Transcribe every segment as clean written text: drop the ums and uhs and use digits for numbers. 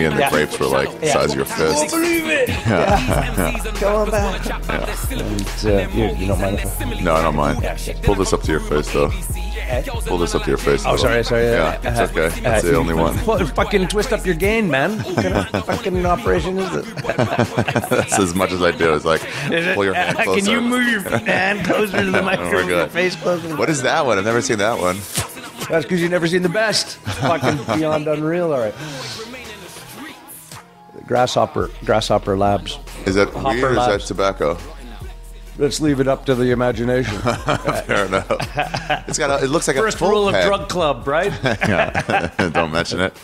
and the grapes were like the size of your fist. I can't believe it. Yeah. Come on back. And, you don't mind if I... No, I don't mind. Pull this up to your face, though. Pull this up to your face. Oh, sorry. Yeah, it's okay. That's the only one. Fucking twist up your gain, man. What kind of fucking operation is it? That's as much as I do. It's like, pull your hand closer. Can you move your hand closer to the microphone? Your face closer? What is that one? I've never seen that one. That's because you've never seen the best. Fucking beyond unreal. All right. Grasshopper Labs. Is that weed or is that tobacco? Let's leave it up to the imagination. Fair enough. It looks like First a full rule of pen. drug club, right? Yeah. Don't mention it.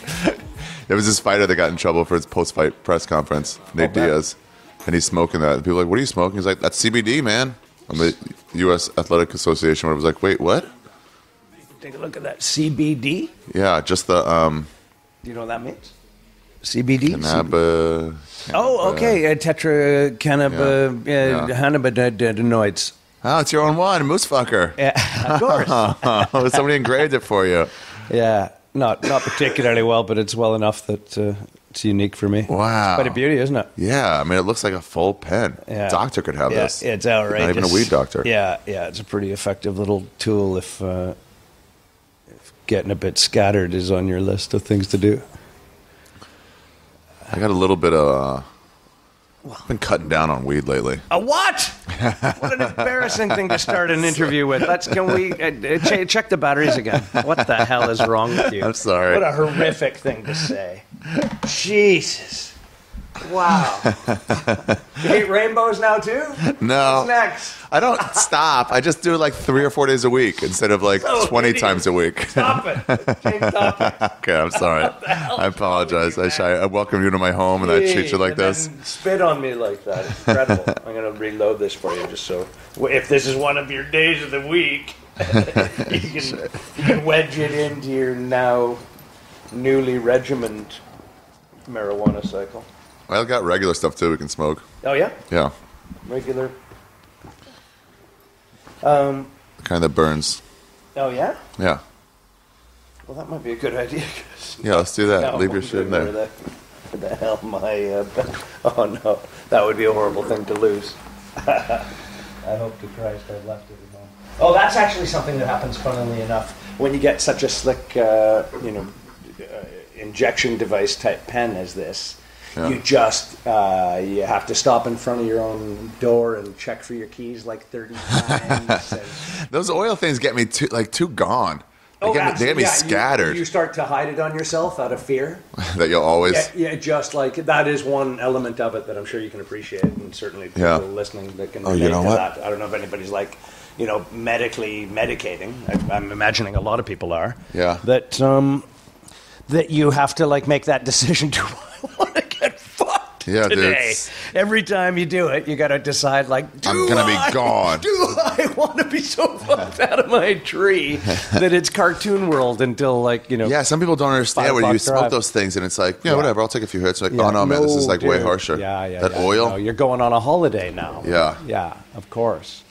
There was this fighter that got in trouble for his post-fight press conference, Nate Diaz, and he's smoking that. And people are like, what are you smoking? He's like, that's CBD, man. And the U.S. Athletic Association was like, wait, what? Take a look at that. CBD? Yeah, just the... Do you know what that means? CBD? Oh, okay. Cannabinoids. Oh, it's your own one, moose fucker. Yeah, of course. Somebody engraved it for you. Yeah, not particularly well, but it's well enough that it's unique for me. Wow. It's quite a beauty, isn't it? Yeah, I mean, it looks like a full pen. Yeah. Doctor could have this. It's outrageous. Not even a weed doctor. Yeah, it's a pretty effective little tool if getting a bit scattered is on your list of things to do. I got a little bit of... I've been cutting down on weed lately. A what? What an embarrassing thing to start an interview with. Can we check the batteries again? What the hell is wrong with you? I'm sorry. What a horrific thing to say. Jesus. Wow. You hate rainbows now too? No. What's next? I don't stop. I just do like 3 or 4 days a week instead of like 20 times a week. Stop it. Change topic. Okay, I'm sorry. I apologize. I welcome you to my home and I treat you like and this. then spit on me like that. It's incredible. I'm going to reload this for you just so if this is one of your days of the week, you can wedge it into your now newly regimented marijuana cycle. Well, I got regular stuff too we can smoke. Oh, yeah? Yeah. Regular. The kind that burns. Oh, yeah? Yeah. Well, that might be a good idea. Yeah, let's do that. No, Leave your shit in there. What the hell, oh, no. That would be a horrible thing to lose. I hope to Christ I've left it at home. Oh, that's actually something that happens, funnily enough, when you get such a slick, injection device type pen as this. Yeah. You just, you have to stop in front of your own door and check for your keys like 30 times. Those oil things get me too gone. They get me scattered. You start to hide it on yourself out of fear. That you'll always... Yeah, just like, that is one element of it that I'm sure you can appreciate, and certainly people listening that can relate to that. I don't know if anybody's like, medically medicating. I'm imagining a lot of people are. Yeah. That you have to like make that decision, do I want to get fucked today? Dude. Every time you do it, you got to decide like, I'm going to be gone. Do I want to be so fucked out of my tree that it's cartoon world until like, Yeah, some people don't understand when you smoke those things and it's like, whatever, I'll take a few hits. Like, oh no, man, this is like way harsher. That oil? No, you're going on a holiday now. Yeah. Yeah, of course.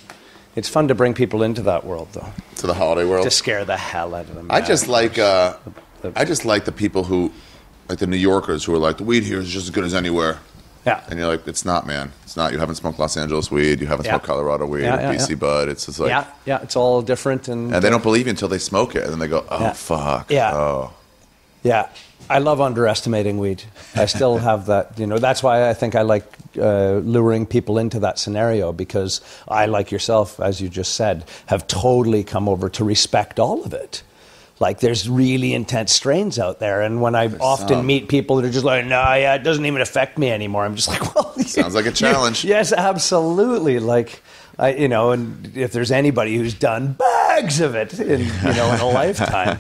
It's fun to bring people into that world though. To the holiday world? To scare the hell out of them. I just like the people who, like the New Yorkers who are like, the weed here is just as good as anywhere. Yeah. And you're like, it's not, man. It's not. You haven't smoked Los Angeles weed. You haven't smoked Colorado weed or BC bud. It's just like... Yeah, it's all different. And they don't believe you until they smoke it. And then they go, oh, fuck. Yeah. Oh. Yeah. I love underestimating weed. I still have that. That's why I think I like luring people into that scenario, because I, like yourself, as you just said, have totally come over to respect all of it. Like, there's really intense strains out there, and when I often meet people that are just like, it doesn't even affect me anymore, I'm just like, well... Sounds like a challenge. Yes, absolutely. Like, and if there's anybody who's done bags of it in a lifetime,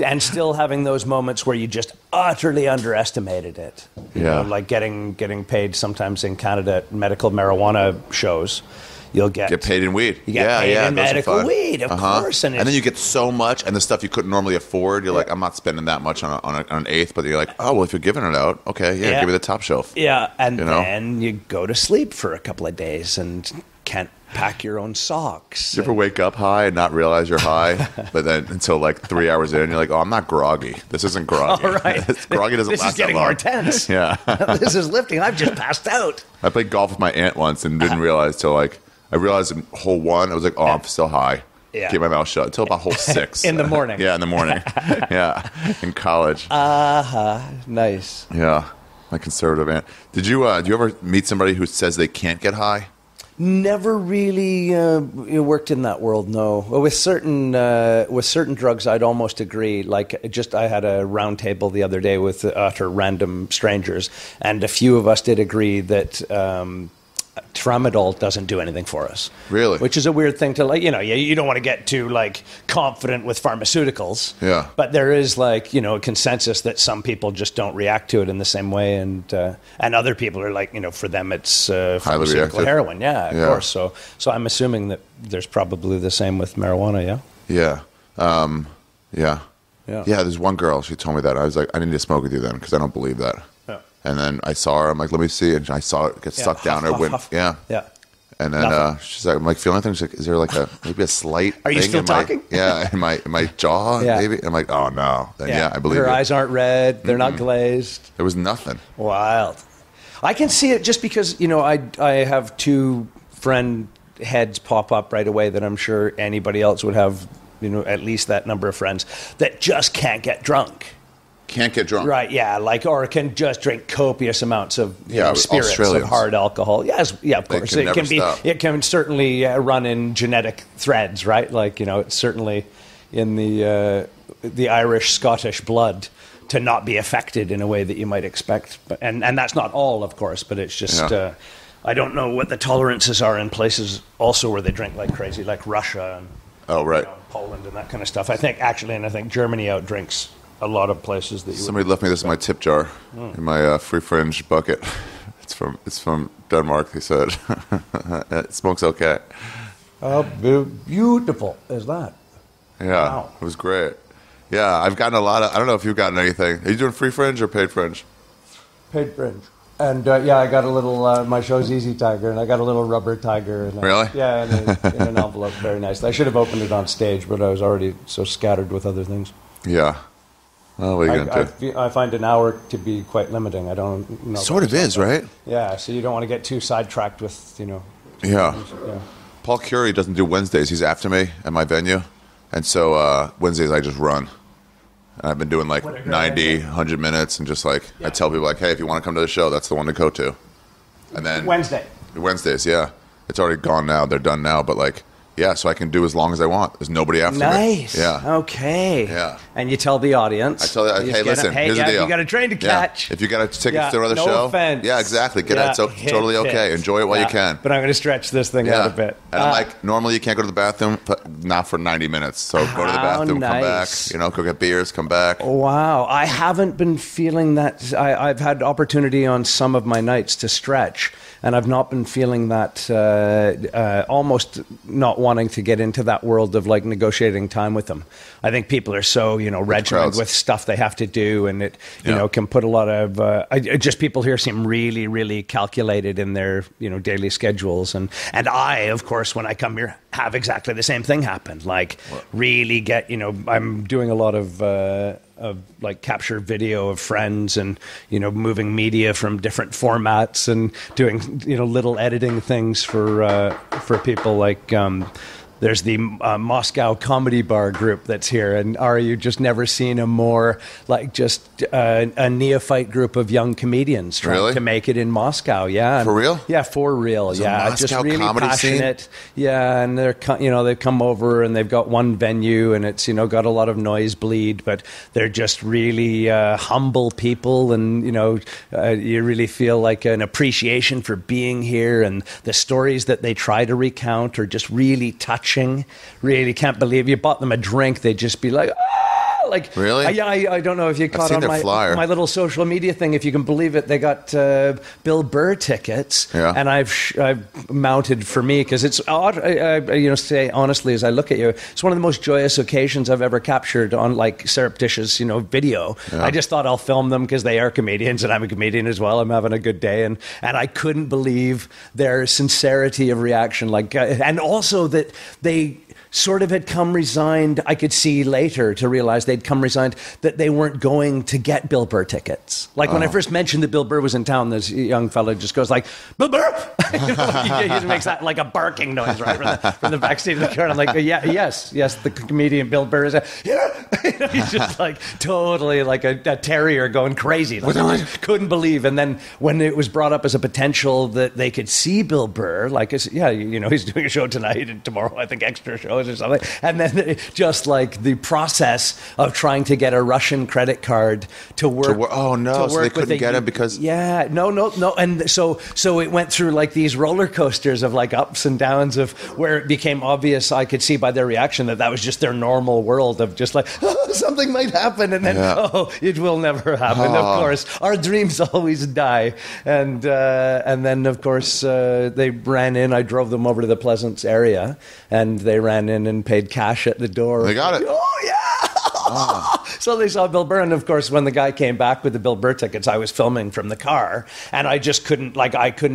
and still having those moments where you just utterly underestimated it. You know, like getting paid sometimes in Canada at medical marijuana shows. You'll get paid in weed. You get paid in medical weed, of course. And then you get so much, and the stuff you couldn't normally afford, you're like, I'm not spending that much on an eighth, but you're like, oh, well, if you're giving it out, okay, give me the top shelf. Yeah, and then you go to sleep for a couple of days and can't pack your own socks. You ever wake up high and not realize you're high, but then until like 3 hours in, you're like, oh, I'm not groggy. This isn't groggy. All right. Groggy doesn't this last is getting that long. more tense. Yeah. This is lifting. I've just passed out. I played golf with my aunt once and didn't realize till like, I realized in hole 1, I was like, oh, I'm still high. Yeah. Keep my mouth shut until about hole 6. In the morning. Yeah, in the morning. Yeah, in college. Nice. Yeah, my conservative aunt. Do you ever meet somebody who says they can't get high? Never really worked in that world. No, with certain drugs, I'd almost agree. Like, I had a round table the other day with utter random strangers, and a few of us did agree that tramadol doesn't do anything for us. Really? Which is a weird thing to, like, you don't want to get too, like, confident with pharmaceuticals. Yeah. But there is, like, a consensus that some people just don't react to it in the same way, and other people are like, for them it's pharmaceutical heroin. Yeah, of course. So I'm assuming that there's probably the same with marijuana, yeah? Yeah. Yeah. There's one girl, she told me that. I was like, I need to smoke with you then, because I don't believe that. Yeah. And then I saw her. I'm like, let me see. And I saw it get stuck down her. Yeah. And then she's like, I'm like, feeling anything? She's like, is there like maybe a slight Are you thing still talking? In my jaw, maybe? And I'm like, oh, no. Then, I believe her you. eyes aren't red. They're not glazed. There was nothing. Wild. I can see it just because, I have 2 friend heads pop up right away that I'm sure anybody else would have, at least that number of friends that just can't get drunk. Can't get drunk. Right, yeah, or can just drink copious amounts of spirits, Australians. of hard alcohol. Yes, yeah, of course. Stop. It can certainly run in genetic threads, right? Like, it's certainly in the Irish, Scottish blood to not be affected in a way that you might expect. And that's not all, of course, but it's just I don't know what the tolerances are in places also where they drink like crazy, like Russia and Poland and that kind of stuff. I think Germany outdrinks a lot of places that you. Somebody left me this in my tip jar in my free fringe bucket. It's from Denmark. He said it smokes okay. How beautiful is that? Yeah, wow. It was great. Yeah, I've gotten a lot of. I don't know if you've gotten anything. Are you doing free fringe or paid fringe? Paid fringe. And I got a little. My show's Easy Tiger, and I got a little rubber tiger. And really? Yeah, in an envelope, very nice. I should have opened it on stage, but I was already so scattered with other things. Yeah. Well, what are you going to do? I find an hour to be quite limiting. I don't know. Sort of is, right? Yeah, so you don't want to get too sidetracked with, Yeah. Paul Curie doesn't do Wednesdays. He's after me at my venue. And so Wednesdays I just run. And I've been doing like 90, 100 minutes and just like, I tell people like, hey, if you want to come to the show, that's the one to go to. And then Wednesdays, yeah. It's already gone now. They're done now. But like, yeah, so I can do as long as I want. There's nobody after me. Nice. Yeah. Okay. Yeah. And you tell the audience. I tell them, hey, listen, here's the deal. You got a train to catch. Yeah. If you got a ticket to another show. Offense. Yeah, exactly. Get it. It's totally okay. Enjoy it while you can. But I'm going to stretch this thing out a bit. And I'm like, normally you can't go to the bathroom, but not for 90 minutes. So go to the bathroom, come back, go get beers, come back. Wow. I haven't been feeling that. I've had opportunity on some of my nights to stretch, and I've not been feeling that, almost not wanting to get into that world of like negotiating time with them. I think people are so, regimented with stuff they have to do, and it, can put a lot of, just people here seem really, really calculated in their, daily schedules. And I, of course, when I come here, have exactly the same thing happen. Like really get, I'm doing a lot of like capture video of friends and, moving media from different formats and doing, little editing things for people like, there's the Moscow Comedy Bar group that's here, and Ari, you've just never seen a more like just a neophyte group of young comedians trying to make it in Moscow. Yeah, for real? Yeah, for real. There's yeah, just really passionate. Scene? Yeah, and they're they've come over and they've got one venue, and it's got a lot of nosebleed, but they're just really humble people, and you really feel like an appreciation for being here, and the stories that they try to recount are just really touching. Really can't believe you bought them a drink, they'd just be like, oh, like really? I don't know if you caught seen on their flyer. my little social media thing. If you can believe it, they got Bill Burr tickets, and I've mounted for me because it's odd. I say honestly, as I look at you, it's one of the most joyous occasions I've ever captured on like surreptitious, video. Yeah. I just thought I'll film them because they are comedians and I'm a comedian as well. I'm having a good day, and I couldn't believe their sincerity of reaction, and also that they sort of had come resigned. I could see later to realize they'd come resigned that they weren't going to get Bill Burr tickets. Like when I first mentioned that Bill Burr was in town, this young fella just goes like, Bill Burr! He makes that like a barking noise right from the backstage of the car. And I'm like, yes, the comedian Bill Burr is here. He's just like totally like a terrier going crazy. Like, couldn't believe. And then when it was brought up as a potential that they could see Bill Burr, like, he's doing a show tonight and tomorrow, I think extra shows or something. And then just like the process of trying to get a Russian credit card to work. So they couldn't get it because... Yeah, no. And so it went through like these roller coasters of like ups and downs of where it became obvious, I could see by their reaction that was just their normal world of just like, something might happen. And then, it will never happen. Of course, our dreams always die. And then, of course, they ran in. I drove them over to the Pleasance area and they ran in and paid cash at the door. They got it. Oh, yeah. So they saw Bill Burr, and of course, when the guy came back with the Bill Burr tickets, I was filming from the car, and I just couldn't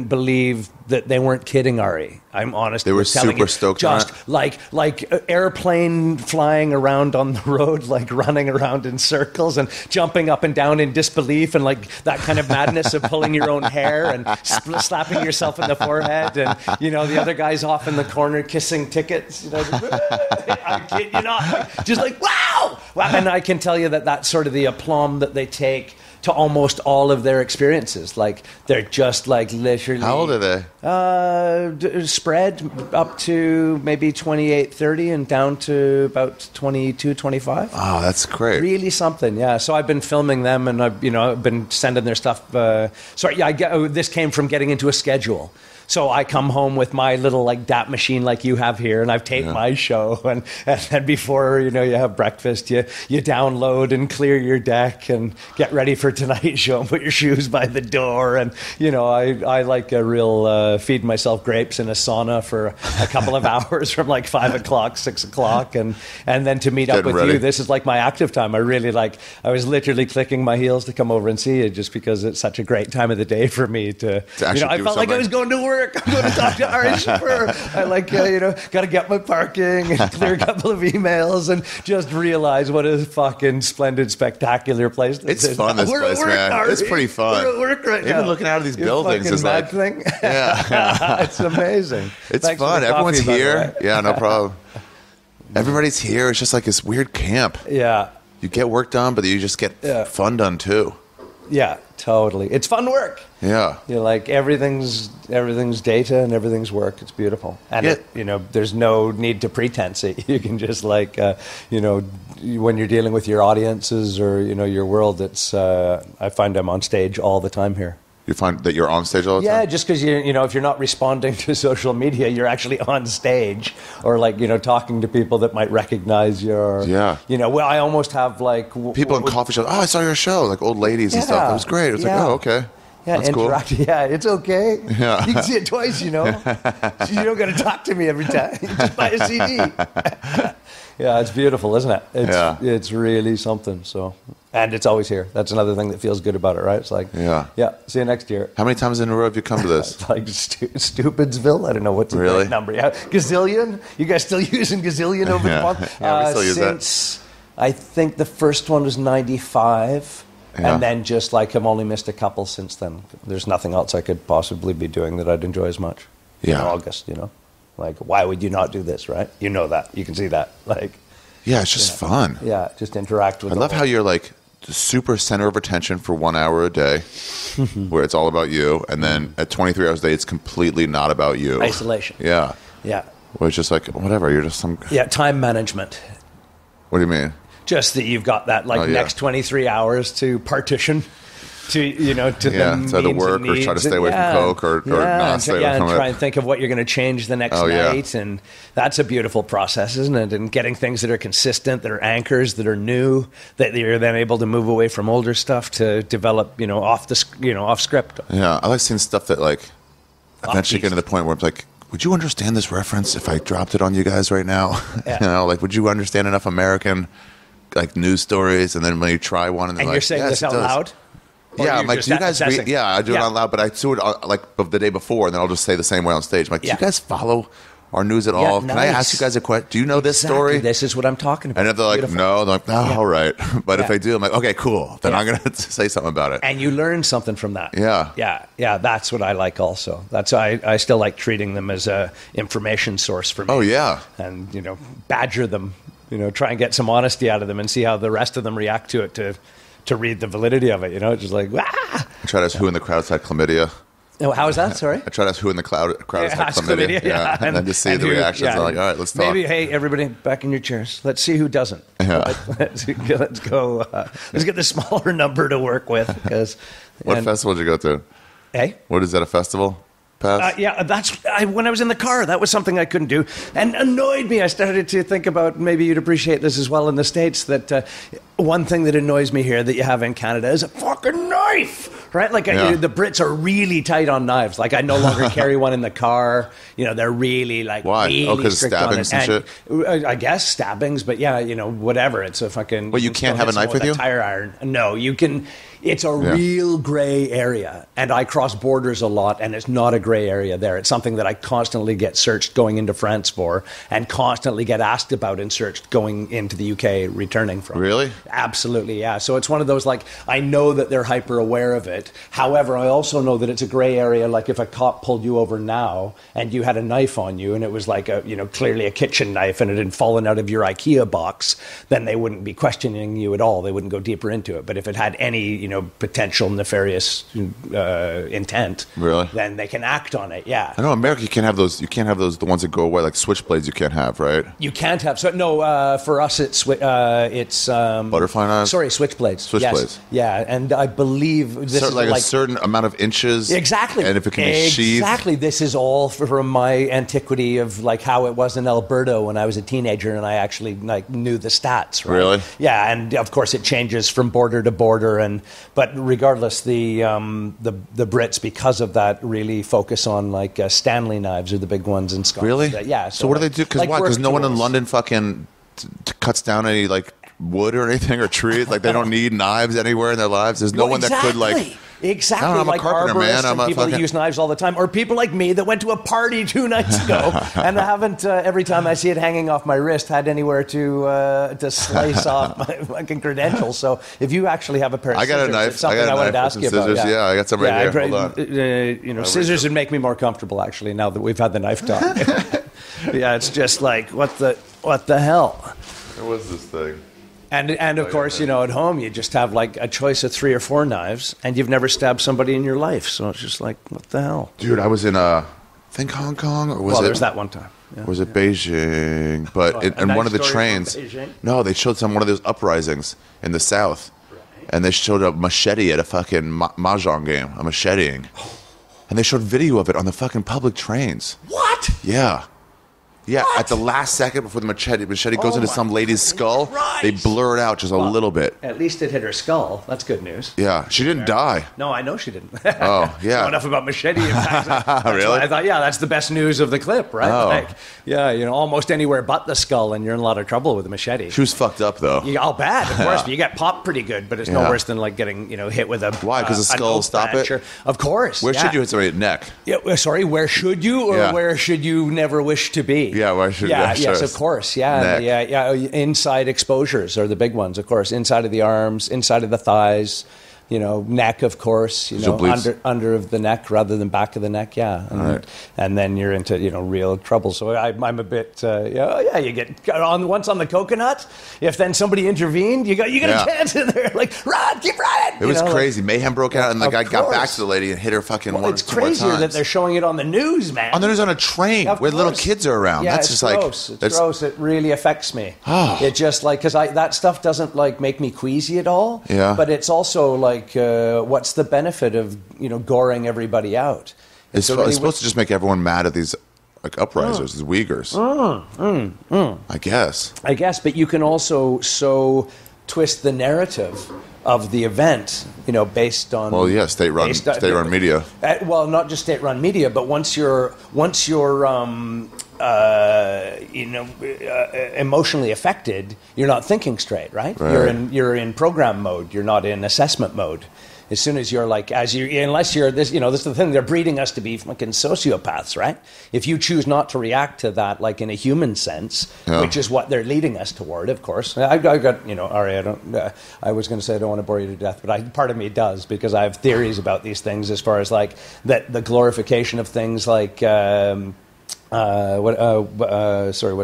believe that they weren't kidding, Ari. I'm honest. They were super stoked on it. Just like airplane flying around on the road, like running around in circles and jumping up and down in disbelief, and like that kind of madness of pulling your own hair and slapping yourself in the forehead, and the other guy's off in the corner kissing tickets. I kid you not, just like wow. And I can tell you that that's sort of the aplomb that they take to almost all of their experiences. Like, they're just like literally... How old are they? Spread up to maybe 28, 30 and down to about 22, 25. Oh, that's great. Really something, yeah. So I've been filming them and I've been sending their stuff. This came from getting into a schedule. So I come home with my little like DAP machine like you have here, and I've taped my show. And then before you have breakfast, you download and clear your deck and get ready for tonight's show and put your shoes by the door. And I like a real feed myself grapes in a sauna for a couple of hours from like 5 o'clock, 6 o'clock, and then to meet up with you. This is like my active time. I was literally clicking my heels to come over and see you just because it's such a great time of the day for me to I felt like I was going to work. I'm going to talk to Ari Shaffir. I got to get my parking and clear a couple of emails and just realize what a fucking splendid, spectacular place this is. It's fun, this place, man. Ari. It's pretty fun. We're at work right now. Even looking out of these buildings is like... thing. Yeah. It's amazing. It's fun. Everyone's here. Yeah, no problem. Everybody's here. It's just like this weird camp. Yeah. You get work done, but you just get fun done too. Yeah, totally. It's fun work. Yeah. You're like everything's data and everything's work. It's beautiful. And there's no need to pretense it. You can just like when you're dealing with your audiences or your world, it's I find I'm on stage all the time here. You find that you're on stage all the time? Yeah, just because if you're not responding to social media, you're actually on stage or like talking to people that might recognize your. Yeah. I almost have like people in coffee shops. Oh, I saw your show, like old ladies and stuff. It was great. It was like, oh, okay. Yeah, that's cool. Yeah, it's okay. Yeah. You can see it twice, You don't got to talk to me every time. You just buy a CD. Yeah, it's beautiful, isn't it? It's really something. So, and it's always here. That's another thing that feels good about it, right? It's like, see you next year. How many times in a row have you come to this? Like Stupidsville. I don't know what's the right number. Yeah, gazillion. You guys still using gazillion over the month? Yeah, we still use since I think the first one was 95. Yeah. And then just like I've only missed a couple since then. There's nothing else I could possibly be doing that I'd enjoy as much. Yeah. In August, Like, why would you not do this, right? You know that. You can see that. Like, yeah, it's just fun. Yeah, just interact with I love how you're like the super center of attention for 1 hour a day where it's all about you. And then at 23 hours a day, it's completely not about you. Isolation. Yeah. Yeah. Well, it's just like, whatever. You're just some... Yeah, time management. What do you mean? Just that you've got that next 23 hours to partition to Yeah, the to either means work and or try to needs stay away from Coke or not stay away from and try it. and think of what you're going to change the next night, and that's a beautiful process, isn't it? And getting things that are consistent, that are anchors, that are new, that you're then able to move away from older stuff to develop, off script. Yeah, I like seeing stuff that like eventually get to the point where it's like, would you understand this reference if I dropped it on you guys right now? Yeah. Like, would you understand enough American like news stories? And then when you try one, and, you're saying this out loud? Yeah, I'm like, do you guys read? Yeah, I do it out loud, but I do it like the day before, and then I'll just say the same way on stage. I'm like, do you guys follow our news at all? Can I ask you guys a question? Do you know this story? This is what I'm talking about. And if they're like, no, they're like, all right. But if they do, I'm like, okay, cool. Then I'm going to say something about it. And you learn something from that. Yeah. Yeah. That's what I like also. That's I still like treating them as a information source for me. Oh, yeah. And, badger them, try and get some honesty out of them and see how the rest of them react to it to read the validity of it, just like, wah! I try to ask who in the crowd's had chlamydia. Oh, how is that? Sorry? I try to ask who in the crowd has had chlamydia. Yeah. And then just see the reactions. I'm like, all right, let's talk. Maybe, hey, everybody, back in your chairs. Let's see who doesn't. Yeah. Let's go. Let's get the smaller number to work with. What festival did you go to? Hey? What is that, a festival? When I was in the car, that was something I couldn't do and annoyed me. I started to think about, maybe you'd appreciate this as well in the States, that one thing that annoys me here that you have in Canada is a fucking knife, right? Like the Brits are really tight on knives. Like I no longer carry one in the car. They're really like, why? Really because stabbings and shit? I guess stabbings, but whatever. It's a fucking... Well, you can't have a knife with you? Tire iron. No, you can... It's a real gray area, and I cross borders a lot, and it's not a gray area there. It's something that I constantly get searched going into France for, and constantly get asked about and searched going into the UK returning from. Really? Absolutely, yeah. So it's one of those, like, I know that they're hyper aware of it. However, I also know that it's a gray area. Like if a cop pulled you over now and you had a knife on you, and it was like clearly a kitchen knife, and it had fallen out of your IKEA box, then they wouldn't be questioning you at all. They wouldn't go deeper into it. But if it had any potential nefarious intent, really, then they can act on it. Yeah, I know. America, you can't have those. You can't have those. The ones that go away, like switchblades. You can't have, right? You can't have. So no, for us, it's butterfly knives. Sorry, switchblades. Switchblades. Yes. Yeah, and I believe this is like a certain amount of inches. Exactly. And if it can be sheathed. Exactly. This is all from my antiquity of like how it was in Alberta when I was a teenager, and I actually knew the stats. Right? Really? Yeah, and of course it changes from border to border, but regardless, the Brits, because of that, really focus on Stanley knives are the big ones in Scotland. Really? Yeah. So what do they do? Because why? Because no one in London fucking cuts down any wood or anything or trees. Like they don't need knives anywhere in their lives. There's no one that could Exactly. I'm a carpenter, man. I'm people that use knives all the time, or people like me that went to a party 2 nights ago and I haven't. Every time I see it hanging off my wrist, had anywhere to slice off my fucking credentials. So if you actually have a pair of scissors, I got a knife. It's something I wanted to ask you about. Yeah, I got some right here. Hold on. Scissors would make me more comfortable actually. Now that we've had the knife talk. Yeah, it's just like what the hell. What was this thing? And of course, at home you just have a choice of 3 or 4 knives, and you've never stabbed somebody in your life, so it's just like, what the hell? Dude, I was in I think Hong Kong, or was it? There's that one time. Yeah. Was it Beijing? But in one of the trains, no, they showed one of those uprisings in the south, and they showed a machete at a fucking mahjong game, a macheteing, and they showed video of it on the fucking public trains. What? Yeah. Yeah, at the last second before the machete goes into some lady's skull, they blur it out just a little bit. At least it hit her skull. That's good news. Yeah, she didn't die. No, I know she didn't. Oh, yeah. Know enough about machete impacts. Really? I thought, that's the best news of the clip, right? Oh. Almost anywhere but the skull, and you're in a lot of trouble with a machete. She was fucked up, though. I'll bet, of course. But you get popped pretty good, but it's no worse than getting hit with a... Why? Because the skull will stop it? Of course. Where should you hit somebody? Neck? Yeah, sorry, where should you, or where should you never wish to be? Yeah, where should you? Yes, of course. Yeah, yeah. Inside exposures are the big ones, of course. Inside of the arms, inside of the thighs, neck, of course. Under of the neck rather than back of the neck. Yeah, and then you're into real trouble. So I'm a bit. You get once on the coconut. If then somebody intervened, you got a chance in there. Run, keep running. It was crazy. Mayhem broke out, and the guy got back to the lady and hit her fucking one or two more times. It's crazier that they're showing it on the news, man. On the news on a train where little kids are around. Yeah, that's it's just gross. It's gross. It really affects me. Oh. It just because that stuff doesn't make me queasy at all. Yeah. But it's also like, what's the benefit of, goring everybody out? It's supposed to just make everyone mad at these like uprisers, these Uyghurs. I guess, but you can also so twist the narrative of the event, based on state-run media. Well, not just state-run media, but once you're emotionally affected, you're not thinking straight, right? You're in program mode. You're not in assessment mode. As soon as you're like, unless you're this, this is the thing, they're breeding us to be fucking sociopaths, right? If you choose not to react to that, like in a human sense, which is what they're leading us toward, of course. I got, Ari, I was going to say I don't want to bore you to death, but part of me does, because I have theories about these things as far as like that the glorification of things like, what's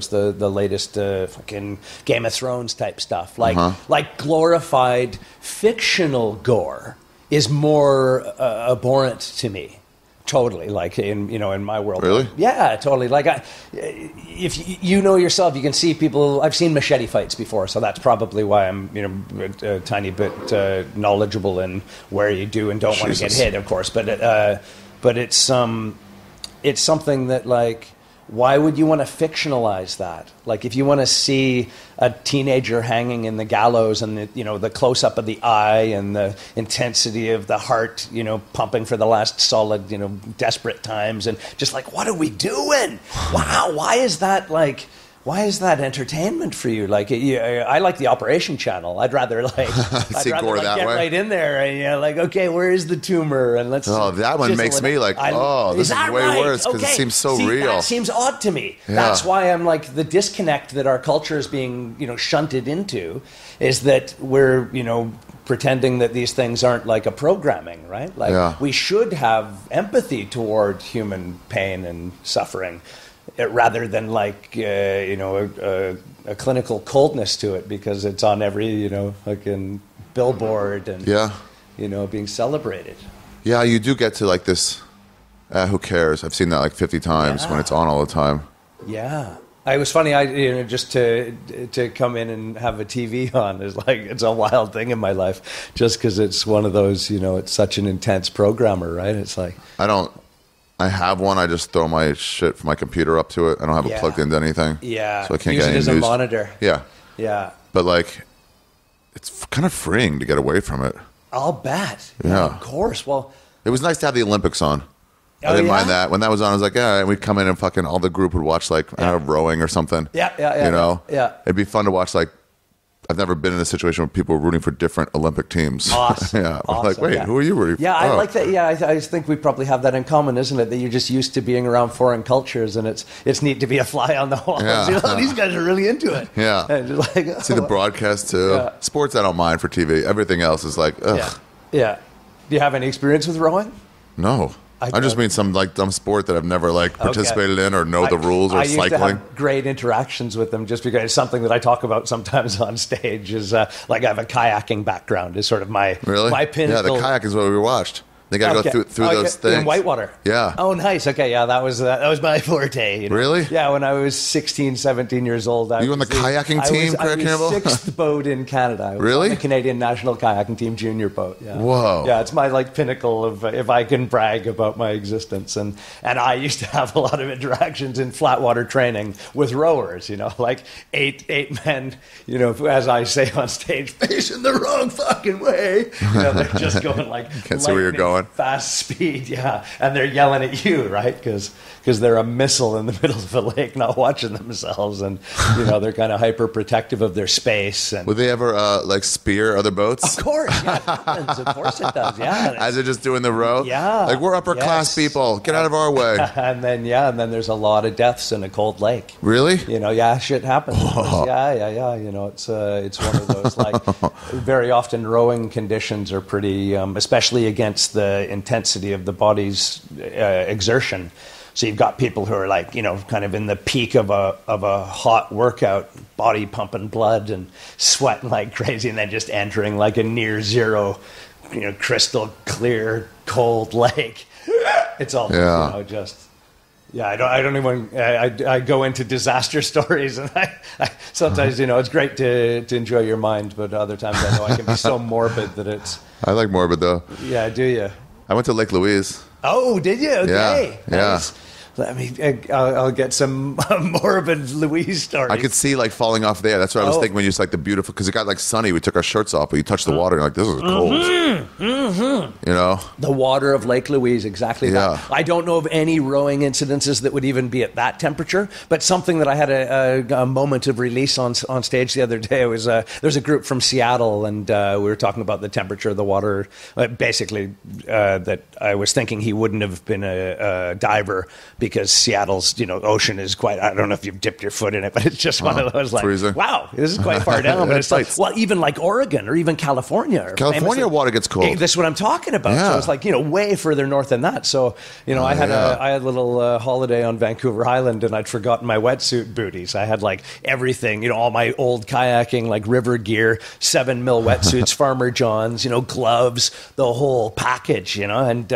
the latest fucking Game of Thrones type stuff, like glorified fictional gore is more abhorrent to me. Totally, like in my world. Really? Yeah, totally. Like, if you know yourself, you can see people. I've seen machete fights before, so that's probably why I'm a tiny bit knowledgeable in where you do and don't want to get hit, of course. But it's something that, like, why would you want to fictionalize that? Like, if you want to see a teenager hanging in the gallows and the close up of the eye and the intensity of the heart, pumping for the last solid, desperate times, and just like, what are we doing? Wow, why is that entertainment for you? Like, I like the Operation Channel. I'd rather get right in there and like, okay, where is the tumor? And let's. Oh, that one makes me like, this is way worse because it seems so real. That seems odd to me. Yeah. That's why I'm like, the disconnect that our culture is being shunted into is that we're pretending that these things aren't like a programming, right? Like we should have empathy toward human pain and suffering, rather than like a clinical coldness to it because it's on every fucking billboard and being celebrated. Yeah, you do get to like this. Who cares? I've seen that like 50 times when it's on all the time. Yeah. It was funny. Just to come in and have a TV on is like, it's a wild thing in my life, just because it's one of those. It's such an intense programmer, right? It's like I have one. I just throw my shit from my computer up to it. I don't have it plugged into anything. Yeah. So I can't use get any it as news. A monitor. Yeah. Yeah. But like, it's kind of freeing to get away from it. I'll bet. Yeah. Of course. Well, it was nice to have the Olympics on. I didn't mind that. When that was on, I was like, yeah, and we'd come in and fucking all the group would watch like rowing or something. Yeah. Yeah. It'd be fun to watch like. I've never been in a situation where people were rooting for different Olympic teams. Awesome. Yeah. Awesome. Like, wait, who are you rooting for? Yeah, I like that. Yeah, I think we probably have that in common, isn't it? That you're just used to being around foreign cultures, and it's neat to be a fly on the wall. Yeah. These guys are really into it. Yeah. And just like, see the broadcast too. Yeah. Sports I don't mind for TV. Everything else is like, ugh. Yeah. Do you have any experience with rowing? No. I just mean some like dumb sport that I've never like participated in or know the rules or cycling. I used to have great interactions with them just because it's something that I talk about sometimes on stage is like I have a kayaking background is sort of my pinnacle. Yeah, the kayak is what we watched. They got to go through those things. In whitewater. Yeah. Oh, nice. Okay, yeah, that was my forte. Really? Yeah, when I was 16, 17 years old. Were you on the kayaking team, Craig Campbell? I was sixth boat in Canada. I was really? On the Canadian national kayaking team junior boat. Yeah. Whoa. Yeah, it's my like pinnacle of if I can brag about my existence. And I used to have a lot of interactions in flatwater training with rowers, like eight men, as I say on stage, facing the wrong fucking way. They're just going like can't see where you're going. Fast speed, yeah, and they're yelling at you, right? Because they're a missile in the middle of a lake, not watching themselves, and they're kind of hyper protective of their space. And would they ever like spear other boats? Of course, yeah, it happens. Of course it does. Yeah, as they're just doing the row. Yeah, like we're upper class people, get out of our way. and then there's a lot of deaths in a cold lake. Really? Shit happens. Yeah. It's one of those like very often rowing conditions are pretty, especially against the intensity of the body's exertion. So you've got people who are like, kind of in the peak of a hot workout, body pumping blood and sweating like crazy, and then just entering like a near zero, crystal clear, cold lake. It's all, Yeah, I don't even. I go into disaster stories, and I sometimes, it's great to enjoy your mind, but other times I know I can be so morbid that it's. I like morbid though. Yeah, do you? I went to Lake Louise. Oh, did you? Okay. Yeah. Nice. I'll get some morbid Louise stories. I could see like falling off there. That's what I was thinking when you like the beautiful, because it got like sunny. We took our shirts off, but you touched the water, and you're like, this is cold. You know, the water of Lake Louise, exactly that. I don't know of any rowing incidences that would even be at that temperature, but something that I had a moment of release on stage the other day was there's a group from Seattle, and we were talking about the temperature of the water. Basically, that I was thinking he wouldn't have been a diver, because Seattle's, ocean is quite, I don't know if you've dipped your foot in it, but it's just one of those like, freezing. Wow, this is quite far down. But it's like, well, even like Oregon or even California. California water gets cold. That's what I'm talking about. Yeah. So it's like, way further north than that. So, I had a little holiday on Vancouver Island, and I'd forgotten my wetsuit booties. I had like everything, all my old kayaking, like river gear, 7 mil wetsuits, Farmer John's, gloves, the whole package, and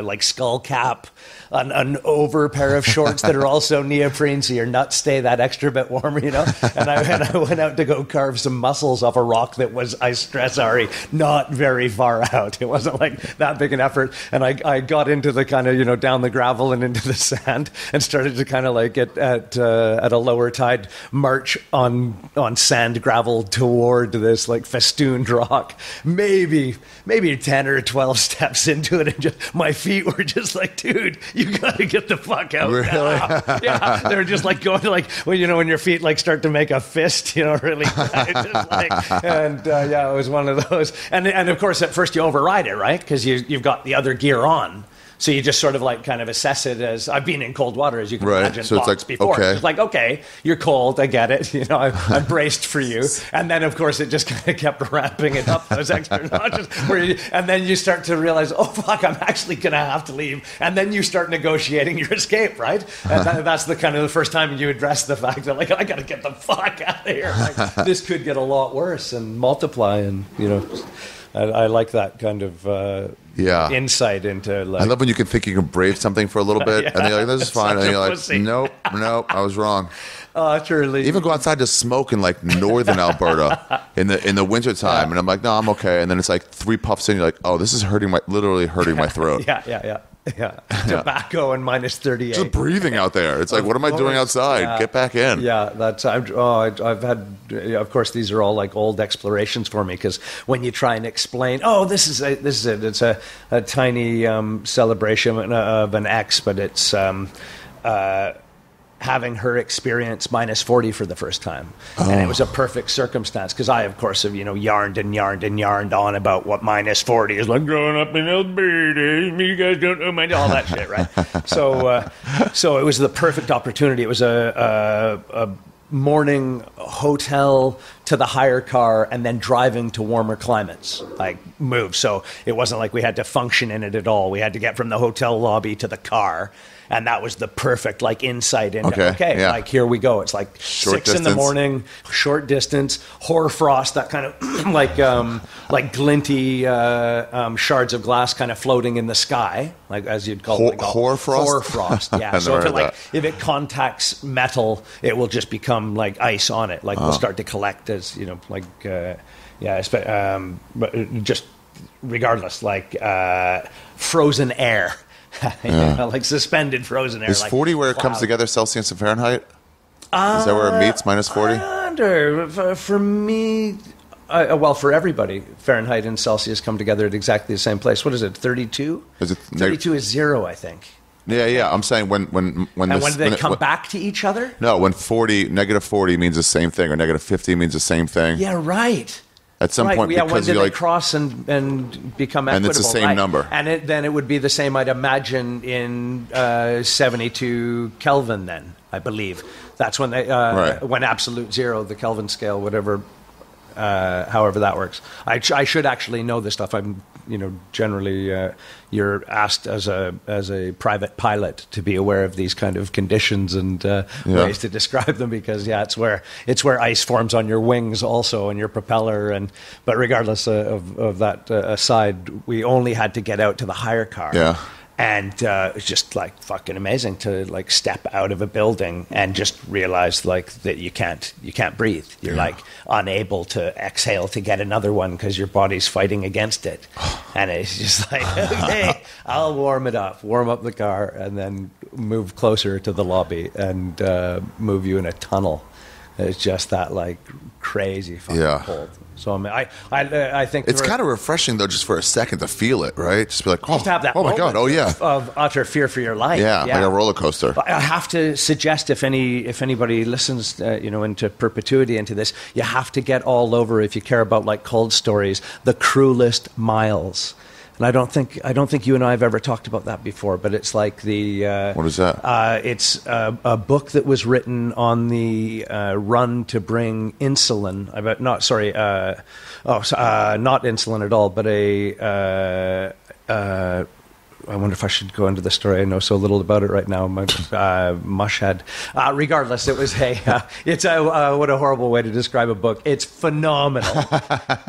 like skull cap, an over pair of shorts that are also neoprene, so your nuts stay that extra bit warmer, And I went out to go carve some mussels off a rock that was, I stress, Ari, not very far out. It wasn't like that big an effort. And I got into the kind of, down the gravel and into the sand, and started to kind of like at a lower tide march on sand gravel toward this like festooned rock. Maybe 10 or 12 steps into it, and just my feet were just like, dude, you gotta get the fuck out. Really? Now. Yeah, they're just like going like, well, when your feet like start to make a fist, really. Just like, and it was one of those. And of course, at first you override it, right? Because you've got the other gear on. So you just sort of like kind of assess it as, I've been in cold water, as you can imagine, so it's like, before. okay. It's like, okay, you're cold, I get it. I'm braced for you. And then, of course, it just kind of kept ramping it up, those extra notches. And then you start to realize, oh, fuck, I'm actually going to have to leave. And then you start negotiating your escape, right? And that's the kind of the first time you address the fact that, like, I got to get the fuck out of here. Like, this could get a lot worse and multiply. And, I like that kind of insight into like... I love when you can think you can brave something for a little bit, and you're like, this is fine. And you're like, nope, I was wrong. Truly. Even go outside to smoke in like northern Alberta in the winter time, and I'm like, no, I'm okay. And then it's like 3 puffs in, you're like, oh, this is literally hurting my throat. Yeah. Tobacco and minus 38. Just breathing out there. It's like, what am I doing outside? Yeah. Get back in. Yeah, I've had. Of course, these are all like old explorations for me, because when you try and explain, this is it. It's a tiny celebration of an ex, but it's having her experience minus 40 for the first time. And it was a perfect circumstance, because I, of course, have, yarned on about what minus 40 is like growing up in Alberta. You guys don't know all that shit, right? So it was the perfect opportunity. It was a morning hotel to the hire car, and then driving to warmer climates, like move. So it wasn't like we had to function in it at all. We had to get from the hotel lobby to the car. And that was the perfect like insight into, like here we go. It's like short 6 in the morning, short distance, hoarfrost, that kind of like glinty shards of glass kind of floating in the sky, like as you'd call it. Like hoarfrost? Hoarfrost, yeah. So if it contacts metal, it will just become like ice on it. Like will start to collect as, but just regardless, like frozen air. Like suspended frozen air. Is 40 where it comes together, Celsius and Fahrenheit? Is that where it meets, minus 40? For me, for everybody, Fahrenheit and Celsius come together at exactly the same place. What is it, 32? 32 is 0, I think. Yeah. I'm saying when do they come back to each other? No, when negative 40 means the same thing, or negative 50 means the same thing. Yeah, right. At some point, because when you they cross and become equitable? And it's the same number. And then it would be the same, I'd imagine, in 72 Kelvin then, I believe. That's when when absolute zero, the Kelvin scale, whatever, however that works. I should actually know this stuff. I'm, generally you're asked as a private pilot to be aware of these kind of conditions and ways to describe them, because it's where ice forms on your wings also, and your propeller. But regardless of that aside, we only had to get out to the hire car. Yeah. And it's just like fucking amazing to like step out of a building and just realize like that you can't breathe. You're like unable to exhale to get another one because your body's fighting against it. And it's just like, okay, I'll warm up the car, and then move closer to the lobby and move you in a tunnel. It's just that like crazy fucking cold. So I think it's kind of refreshing though, just for a second to feel it, right? Just be like, oh, just have that my god, oh yeah, of utter fear for your life. Yeah, like a roller coaster. But I have to suggest if anybody listens, into perpetuity into this, you have to get all over, if you care about like cold stories, The Cruelest Miles. And I don't think you and I have ever talked about that before, but it's like the... what is that? It's a book that was written on the run to bring insulin. Not insulin at all, but I wonder if I should go into the story. I know so little about it right now. My mush head. Regardless, it was what a horrible way to describe a book. It's phenomenal.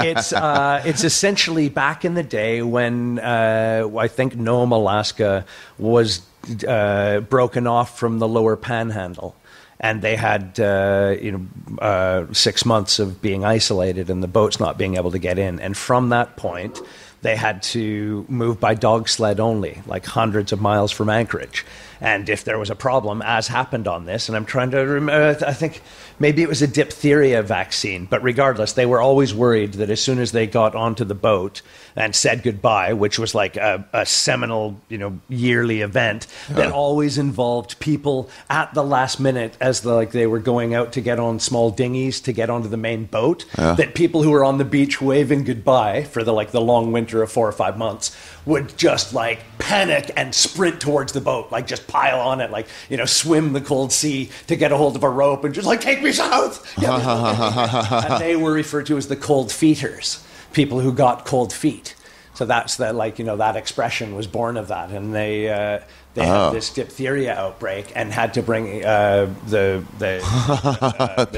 It's essentially back in the day when I think Nome, Alaska was broken off from the lower panhandle. And they had 6 months of being isolated and the boats not being able to get in. And from that point, they had to move by dog sled only, like hundreds of miles from Anchorage. And if there was a problem, as happened on this, and I'm trying to remember, I think maybe it was a diphtheria vaccine, but regardless, they were always worried that as soon as they got onto the boat and said goodbye, which was like a seminal, yearly event that always involved people at the last minute as they were going out to get on small dinghies to get onto the main boat, that people who were on the beach waving goodbye for the long winter of 4 or 5 months would just like panic and sprint towards the boat, like just pile on it, swim the cold sea to get a hold of a rope and just like, take me south. And they were referred to as the cold feeters, people who got cold feet. So that's that expression was born of that. And they had this diphtheria outbreak and had to bring the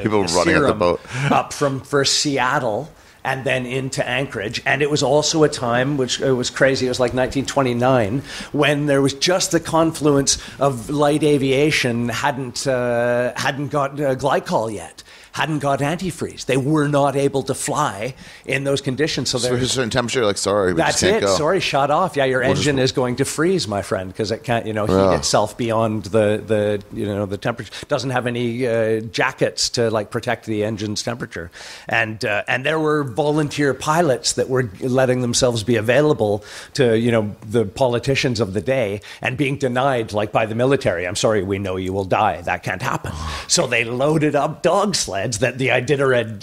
people running at the boat up from first Seattle and then into Anchorage. And it was also a time, which it was crazy, it was like 1929, when there was just the confluence of light aviation hadn't got glycol yet, hadn't got antifreeze. They were not able to fly in those conditions. So there's a certain temperature, sorry, we that's just can't it. Go. Sorry, shut off. Yeah, your engine is going to freeze, my friend, because it can't, heat itself beyond the temperature. Doesn't have any jackets to protect the engine's temperature. And there were volunteer pilots that were letting themselves be available to the politicians of the day and being denied by the military. I'm sorry, we know you will die. That can't happen. So they loaded up dog sleds that the Iditarod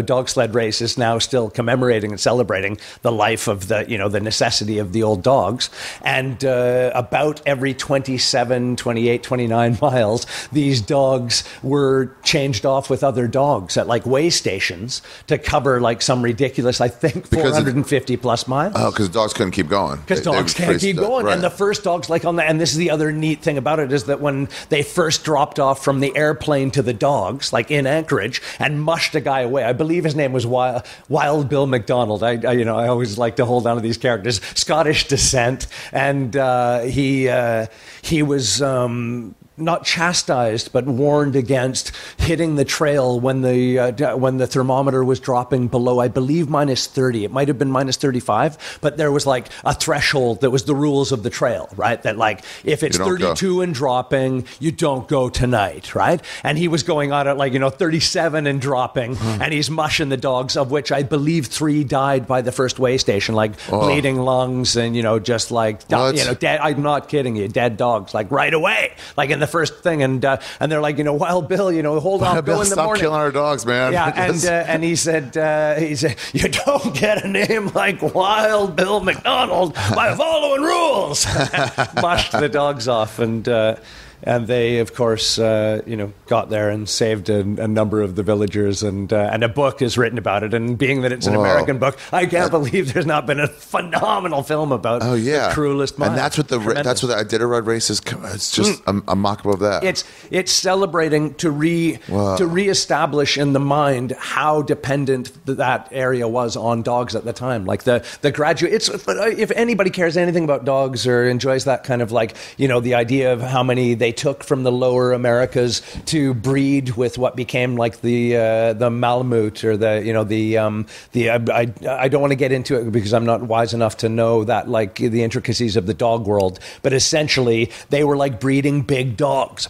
dog sled race is now still commemorating and celebrating the life of the necessity of the old dogs. And about every 27, 28, 29 miles, these dogs were changed off with other dogs at way stations to cover some ridiculous, I think, 450 plus miles. Oh, because dogs couldn't keep going. Because dogs can't keep going. Right. And the first dogs, and this is the other neat thing about it, is that when they first dropped off from the airplane to the dogs, in Anchorage, and mushed a guy away. I believe his name was Wild Bill McDonald. I always like to hold on to these characters. Scottish descent, and he was not chastised, but warned against hitting the trail when the thermometer was dropping below, I believe, -30. It might have been -35, but there was a threshold that was the rules of the trail, right? That if it's 32 and dropping, you don't go tonight, right? And he was going on at 37 and dropping, and he's mushing the dogs, of which I believe 3 died by the first way station, bleeding lungs and just dead. I'm not kidding you, dead dogs, right away, in the first thing, and they're Wild Bill, hold on, Bill, in the stop morning. Killing our dogs, man. Yeah, and he said, you don't get a name like Wild Bill McDonald by following rules. Mushed the dogs off, and And they, of course, got there and saved a number of the villagers, and a book is written about it. And being that it's an American book, I can't believe there's not been a phenomenal film about the cruelest mile. And that's what the Iditarod race is. It's just a mock of that. It's celebrating to reestablish in the mind how dependent that area was on dogs at the time. Like the graduate. If anybody cares anything about dogs or enjoys that kind of the idea of how many they took from the lower Americas to breed with what became like the Malamute or I don't want to get into it because I'm not wise enough to know that like the intricacies of the dog world, but essentially they were like breeding big dogs.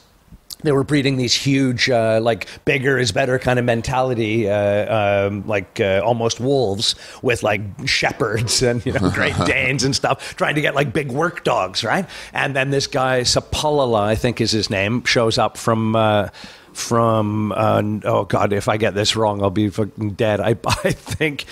They were breeding these huge, bigger is better kind of mentality, almost wolves with like shepherds and Great Danes and stuff, trying to get like big work dogs, right? And then this guy Sapalala, I think is his name, shows up from oh god, if I get this wrong I'll be fucking dead. I think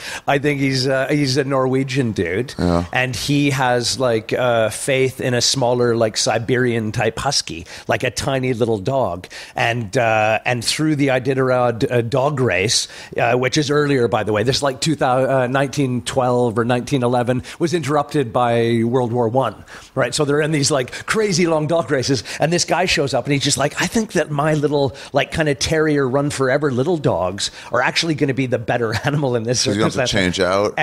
he's a Norwegian dude, and he has like faith in a smaller like Siberian type husky, like a tiny little dog, and through the Iditarod dog race, which is earlier by the way, this is like 1912 or 1911, was interrupted by World War I, right? So they're in these like crazy long dog races, and this guy shows up and he's just like, I think that my little like kind of terrier run forever little dogs are actually going to be the better animal in this. Because you don't have to change out.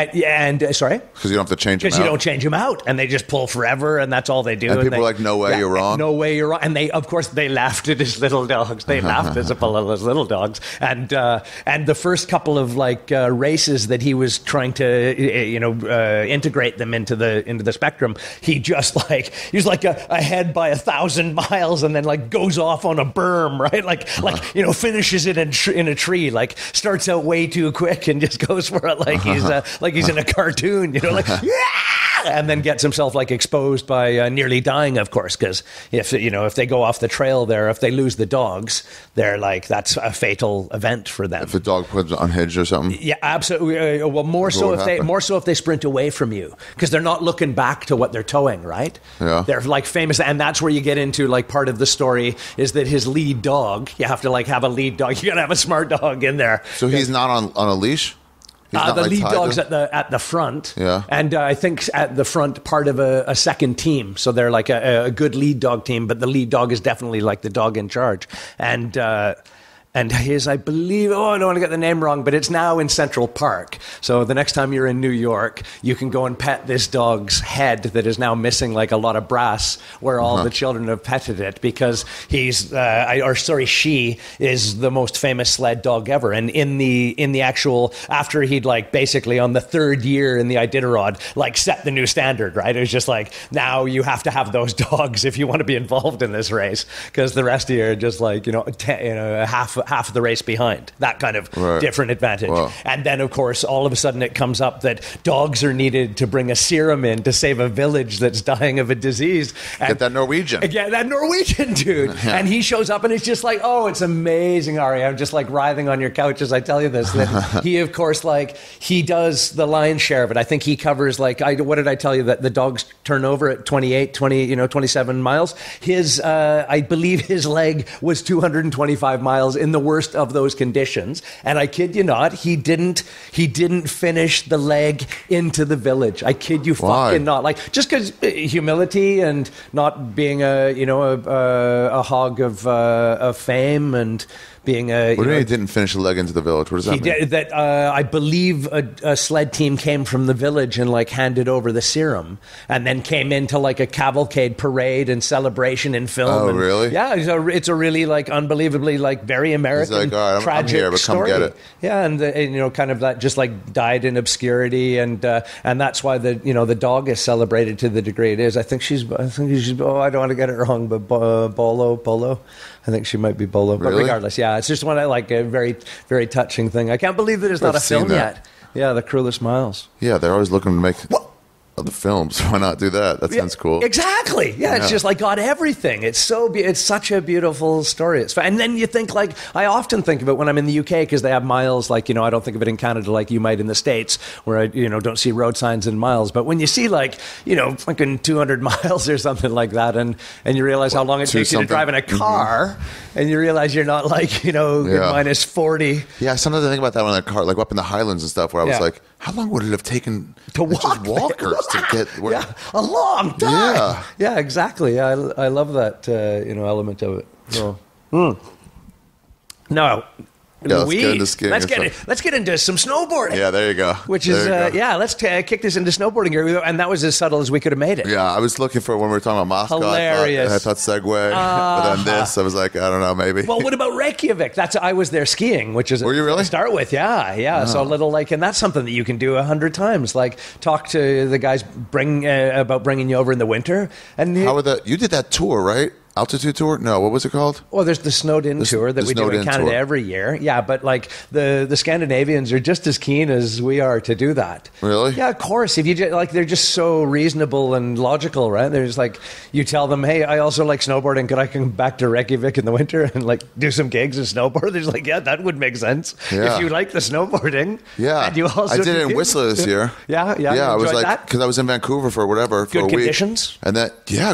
Sorry? Because you don't have to change them out. Because you don't change them out, and they just pull forever, and that's all they do. And people are like, no way, you're wrong. No way, you're wrong. And they, of course, they laughed at his little dogs. They laughed at his little dogs. And the first couple of like races that he was trying to integrate them into the spectrum, he was like ahead by 1,000 miles, and then like goes off on a berm, right? Like finishes it in a tree, like starts out way too quick and just goes for it like he's in a cartoon, like yeah, and then gets himself like exposed by nearly dying, of course, because if they go off the trail there, if they lose the dogs, they're like, that's a fatal event for them. If the dog puts unhinged or something. Yeah, absolutely. Well, more so if they sprint away from you, because they're not looking back to what they're towing, right? Yeah. They're like famous, and that's where you get into like part of the story is that his lead dog, you have to like have a lead dog. You got to have a smart dog in there. So he's not on a leash? The lead dog's at the front, and I think at the front part of a second team. So they're like a good lead dog team, but the lead dog is definitely like the dog in charge. And his, I believe, I don't want to get the name wrong, but it's now in Central Park. So the next time you're in New York, you can go and pet this dog's head that is now missing like a lot of brass where all the children have petted it, because she is the most famous sled dog ever. And in the actual, after he'd like basically on the third year in the Iditarod, like set the new standard, right? It was just like, now you have to have those dogs if you want to be involved in this race, because the rest of you are just like, half the race behind, that kind of different advantage. Wow. And then, of course, all of a sudden it comes up that dogs are needed to bring a serum in to save a village that's dying of a disease. And get that Norwegian. Yeah, that Norwegian dude. Yeah. And he shows up and it's just like, oh, it's amazing, Ari. I'm just like writhing on your couch as I tell you this. That he, of course, like he does the lion's share of it. I think he covers like, what did I tell you, that the dogs turn over at 27 miles. His, I believe his leg was 225 miles in the worst of those conditions, and I kid you not, he didn't finish the leg into the village. I kid you fucking not. Like, just because humility and not being a hog of fame and being a... What do you mean he didn't finish the leg into the village? What does that mean? I believe a sled team came from the village and like handed over the serum, and then came into like a cavalcade parade and celebration and film. Oh, really? Yeah, it's a really like unbelievably like very American, like, all right, tragic I'm here, but story. Come get it. Yeah, and kind of that just like died in obscurity, and that's why the dog is celebrated to the degree it is. I think she's I don't want to get it wrong, but Bolo. I think she might be Bolo. Really? But regardless, yeah, it's just one like a very, very touching thing. I can't believe that there's not a film yet. Yeah, The Cruelest Miles. Yeah, they're always looking to make... What? of the films. Why not do that? That sounds cool. Exactly. Yeah, it's just like got everything. It's it's such a beautiful story. It's fun. And then you think like, I often think of it when I'm in the UK because they have miles like, I don't think of it in Canada like you might in the States where I, don't see road signs in miles. But when you see like, fucking 200 miles or something like that and you realize how long it takes you to drive in a car and you realize you're not like, minus 40. Yeah, sometimes I think about that when in a car, like up in the Highlands and stuff where I was like, how long would it have taken to walk just walkers to get where? Yeah, a long time. Yeah, exactly. I love that element of it. So, No. Yeah, let's get into skiing. Let's get into some snowboarding. Yeah, there you go. Which is, let's kick this into snowboarding here. And that was as subtle as we could have made it. Yeah, I was looking for when we were talking about Moscow. Hilarious. I thought segue. But then this, I was like, I don't know, maybe. Well, what about Reykjavik? I was there skiing, which is Were you really? To start with, yeah. Oh. So a little and that's something that you can do 100 times. Like talk to the guys about bringing you over in the winter. And how would that? You did that tour, right? Altitude tour? No, what was it called? Well, there's the Snowed In tour that we do in Canada every year. Yeah, but like the Scandinavians are just as keen as we are to do that. Really? Yeah, of course. If you they're just so reasonable and logical, right? They're just like, you tell them, hey, I also like snowboarding. Could I come back to Reykjavik in the winter and like do some gigs and snowboard? They're just like, yeah, that would make sense if you like the snowboarding. Yeah, and you also I did it in Whistler this year. Yeah. I was like, because I was in Vancouver for whatever for a week. Good conditions. And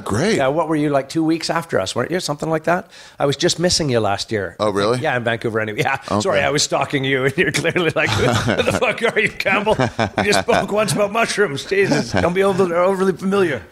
great. Yeah, what were you like 2 weeks after us, weren't you? Something like that. I was just missing you last year. Oh, really? Yeah, in Vancouver anyway. Yeah. Okay. Sorry, I was stalking you and you're clearly like, who the fuck are you, Campbell? We just spoke once about mushrooms. Jesus, don't be overly familiar.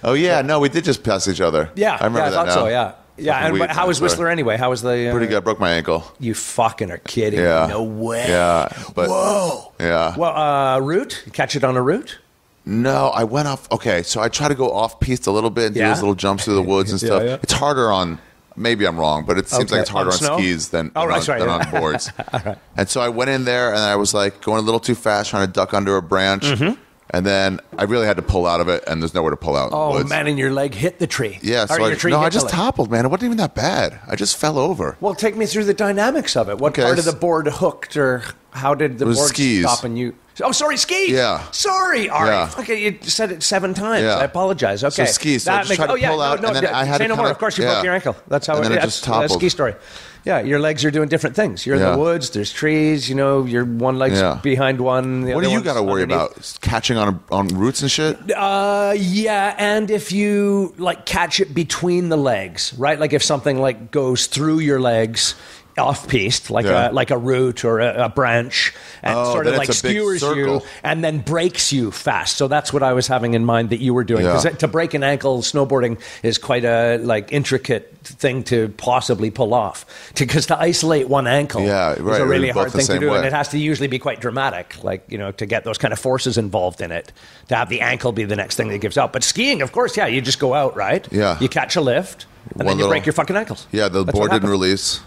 Oh, yeah. No, we did just pass each other. Yeah. I remember that thought now. so, yeah. Yeah, and how was Whistler anyway? How was the... Pretty good. I broke my ankle. You fucking are kidding. Yeah. No way. Yeah. But, whoa. Yeah. Well, route? Catch it on a route? No, I went off... Okay, so I try to go off-piste a little bit and do those little jumps through the woods and stuff. Yeah. It's harder on... Maybe I'm wrong, but it seems like it's harder on skis than on boards. Right. And so I went in there and I was like going a little too fast, trying to duck under a branch. Mm-hmm. And then I really had to pull out of it, and there's nowhere to pull out. Oh, in the man, and your leg hit the tree. Yeah, so I just toppled, man. It wasn't even that bad. I just fell over. Well, take me through the dynamics of it. What part of the board hooked, or how did the board stop and you... Oh, sorry, skis. Yeah. Sorry, Ari. Yeah. Okay, you said it 7 times. Yeah. I apologize. Okay. So skis. So I just tried to pull out, and then I had say to no more. Of course, you broke your ankle. That's how it just toppled. That's a ski story. Yeah, your legs are doing different things. You're in the woods. There's trees. Your one leg's behind one. What do you got to worry about? Catching on roots and shit? Yeah, and if you catch it between the legs, right? Like if something goes through your legs. Off-piste, like a root or a branch, and sort of skewers you and then breaks you fast. So that's what I was having in mind that you were doing. Because to break an ankle, snowboarding is quite a intricate thing to possibly pull off. Because to isolate one ankle is a really hard thing to do, and it has to usually be quite dramatic, to get those kind of forces involved in it, to have the ankle be the next thing that gives out. But skiing, of course, you just go out, right? Yeah. You catch a lift, and then you break your fucking ankles. Yeah, the board didn't release.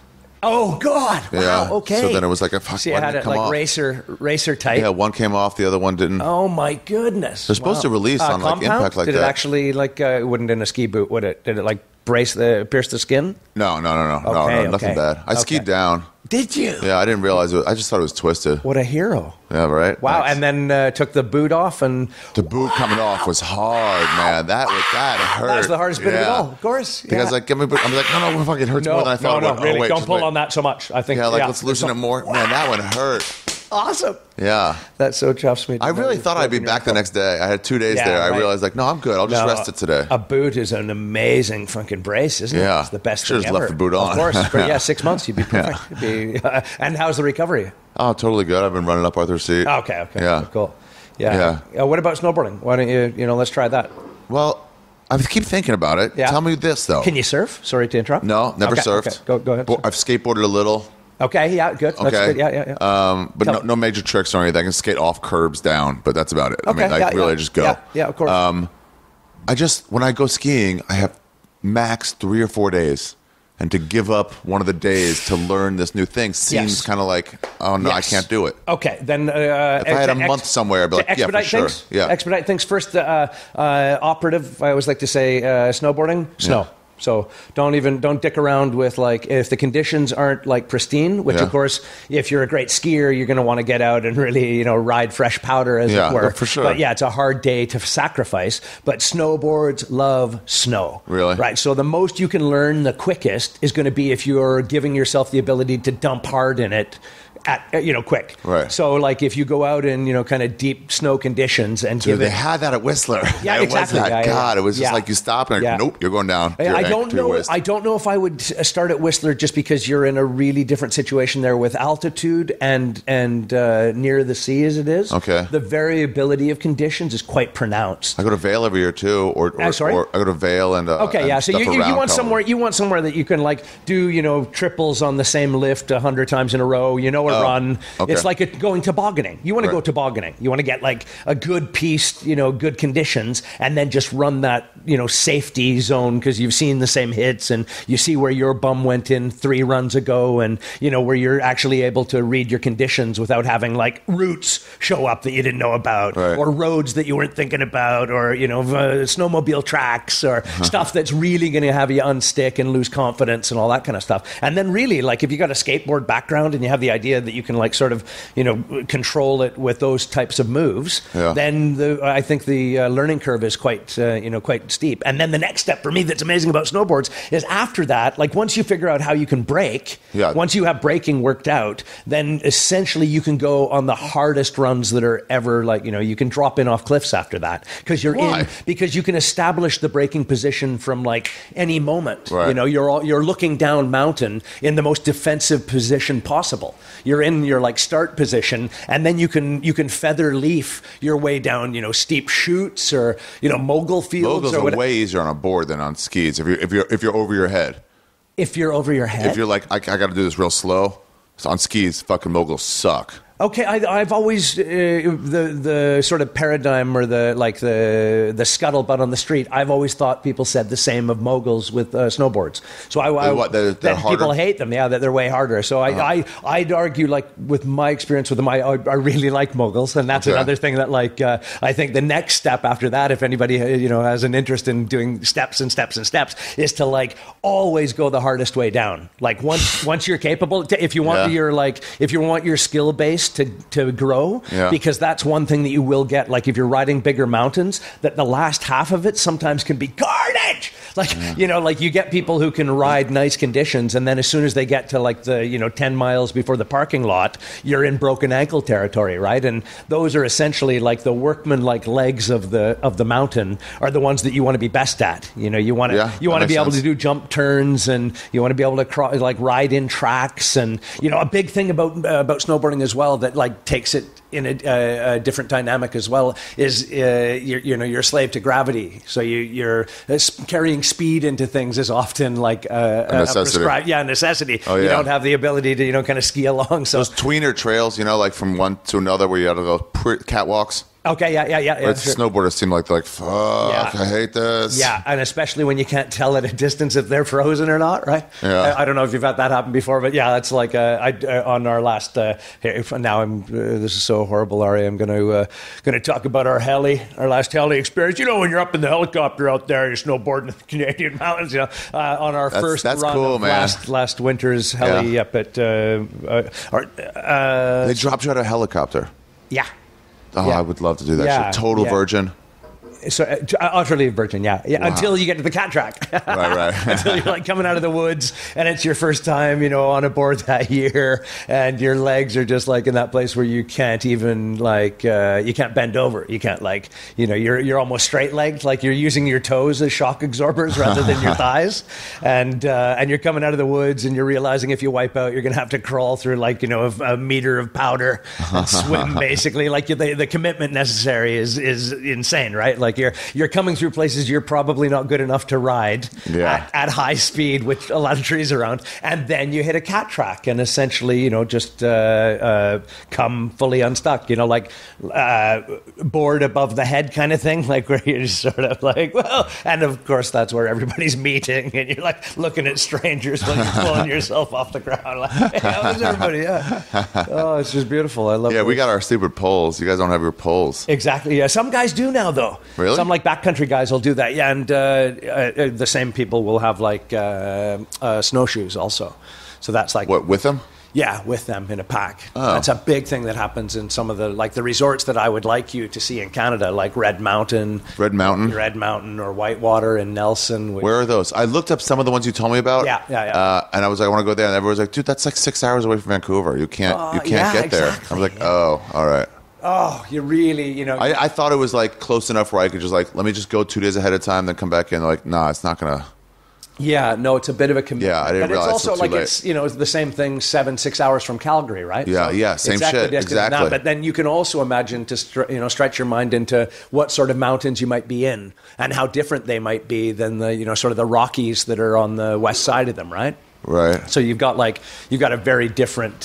Oh God! Wow. Yeah. Okay. So then it was like a fuck. So you had it racer type. Yeah, one came off, the other one didn't. Oh my goodness! They're supposed to release on compound? Impact like that. Did it actually it wouldn't in a ski boot? Would it? Did it pierce the skin? No, nothing bad. I skied down. Did you? Yeah, I didn't realize it. I just thought it was twisted. What a hero! Yeah, right. Wow, Thanks. and then took the boot off, and the boot coming off was hard, man. That hurt. That was the hardest bit of it all, of course. Because I'm like, no, fucking hurts more than I thought. No, really, don't pull on that so much. I think. Yeah, let's loosen it more. Man, that one hurt. Awesome. Yeah. That so chuffs me. I really thought I'd be back the next day. I had 2 days there. I realized, no, I'm good. I'll just rest it today. A boot is an amazing fucking brace, isn't it? Yeah. It's the best thing ever. Should have left the boot on. Of course. For 6 months, you'd be perfect. And how's the recovery? Oh, totally good. I've been running up Arthur's Seat. Okay. Yeah. Cool. Yeah. What about snowboarding? Why don't you, let's try that. Well, I keep thinking about it. Yeah. Tell me this, though. Can you surf? Sorry to interrupt. No, never surfed. Okay. Go ahead. I've skateboarded a little. Okay, yeah, good. Okay. That's good. Yeah. But no major tricks or anything. I can skate off curbs down, but that's about it. Okay, I mean, just go. Yeah, of course. When I go skiing, I have max 3 or 4 days. And to give up one of the days to learn this new thing seems kind of like, oh, no, I can't do it. Okay, then... if I had a month somewhere, I'd be like, yeah, for sure. Yeah. Expedite things. First, operative, I always like to say, snowboarding, snow. So don't dick around with like, if the conditions aren't like pristine, which of course, if you're a great skier, you're going to want to get out and really, ride fresh powder, as it were. For sure. But yeah, it's a hard day to sacrifice. But snowboards love snow. Really? Right. So the most you can learn the quickest is going to be if you're giving yourself the ability to dump hard in it quick. Right. So like if you go out in, kind of deep snow conditions and Dude, they had that at Whistler. Yeah, exactly. God, it was just like you stop and nope, you're going down. I don't know if I would start at Whistler just because you're in a really different situation there with altitude and near the sea as it is. Okay. The variability of conditions is quite pronounced. I go to Vail every year too, or I go to Vail and okay, yeah. So you want somewhere that you can like do triples on the same lift 100 times in a row. Run. Okay. It's like going tobogganing. You want to go tobogganing. You want to get like a good piece, good conditions, and then just run that, safety zone because you've seen the same hits and you see where your bum went in 3 runs ago and, where you're actually able to read your conditions without having like roots show up that you didn't know about or roads that you weren't thinking about or, snowmobile tracks or stuff that's really going to have you unstick and lose confidence and all that kind of stuff. And then really like if you got a skateboard background and you have the idea that you can like sort of, control it with those types of moves, then I think the learning curve is quite steep. And then the next step for me that's amazing about snowboards is after that, like once you figure out how you can brake, once you have braking worked out, then essentially you can go on the hardest runs that are ever like, you can drop in off cliffs after that because because you can establish the braking position from like any moment. Right. You're looking down mountain in the most defensive position possible. You're in your like start position, and then you can feather leaf your way down, steep chutes or mogul fields. Moguls are way easier on a board than on skis. If you're over your head. If you're over your head. If you're like I got to do this real slow. So on skis, fucking moguls suck. Okay, I've always the sort of paradigm or the scuttlebutt on the street. I've always thought people said the same of moguls with snowboards. So they're harder? People hate them. Yeah, that they're way harder. So I'd argue like with my experience with them, I really like moguls, and that's another thing that like I think the next step after that, if anybody has an interest in doing steps and steps and steps, is to like always go the hardest way down. Like once you're capable, if you want your skill base to grow, because that's one thing that you will get. Like if you're riding bigger mountains, that the last half of it sometimes can be carnage. Like like you get people who can ride nice conditions, and then as soon as they get to like the 10 miles before the parking lot, you're in broken ankle territory, right? And those are essentially like the workman-like legs of the mountain are the ones that you want to be best at. You want to be able to do jump turns, and you want to be able to ride in tracks, and a big thing about snowboarding as well that like takes it in a different dynamic as well is you're a slave to gravity. So you're carrying speed into things is often like a necessity. Necessity. Oh, yeah. You don't have the ability to kind of ski along. So those tweener trails, like from one to another where you have to go catwalks. Okay, yeah. Sure. Snowboarders seem like fuck, I hate this. Yeah, and especially when you can't tell at a distance if they're frozen or not, right? Yeah. I don't know if you've had that happen before, but yeah, that's like on our last. This is so horrible, Ari. I'm going to talk about our last heli experience. When you're up in the helicopter out there, you're snowboarding in the Canadian mountains. On our first run cool, of man. last winter's heli up at. They dropped you out of a helicopter. Yeah. Oh, I would love to do that shit. Total virgin. So utterly virgin, wow. Until you get to the cat track. Right. Until you're like coming out of the woods and it's your first time, on a board that year, and your legs are just like in that place where you can't even you can't bend over. You can't you're almost straight legged, like you're using your toes as shock absorbers rather than your thighs, and you're coming out of the woods and you're realizing if you wipe out, you're gonna have to crawl through a meter of powder and swim basically. Like the commitment necessary is insane, right? Like you're coming through places you're probably not good enough to ride at high speed with a lot of trees around, and then you hit a cat track and essentially just come fully unstuck, board above the head kind of thing, like where you're just sort of like, well, and of course that's where everybody's meeting and you're like looking at strangers while you're pulling yourself off the ground like, hey, how's everybody? Oh, it's just beautiful. I love it. We got our stupid poles. You guys don't have your poles. Exactly. Some guys do now though. Really? Some like backcountry guys will do that. Yeah, and the same people will have like snowshoes also. So that's like What, with them? Yeah, with them in a pack. Oh. That's a big thing that happens in some of the resorts that I would like you to see in Canada, like Red Mountain or Whitewater in Nelson. Where are those? I looked up some of the ones you told me about. Yeah. And I was like, I want to go there. And everyone was like, dude, that's like 6 hours away from Vancouver. You can't get there. I was like, oh, all right. Oh, you really, I thought it was like close enough where I could just like, let me just go 2 days ahead of time, then come back in. They're like, nah, it's not going to. Yeah, no, it's a bit of a commitment. Yeah, I didn't realize it's also it was too like late. it's the same thing 6 hours from Calgary, right? Yeah, same shit, exactly. Now, but then you can also imagine to stretch your mind into what sort of mountains you might be in and how different they might be than the sort of the Rockies that are on the west side of them, right? Right. So you've got a very different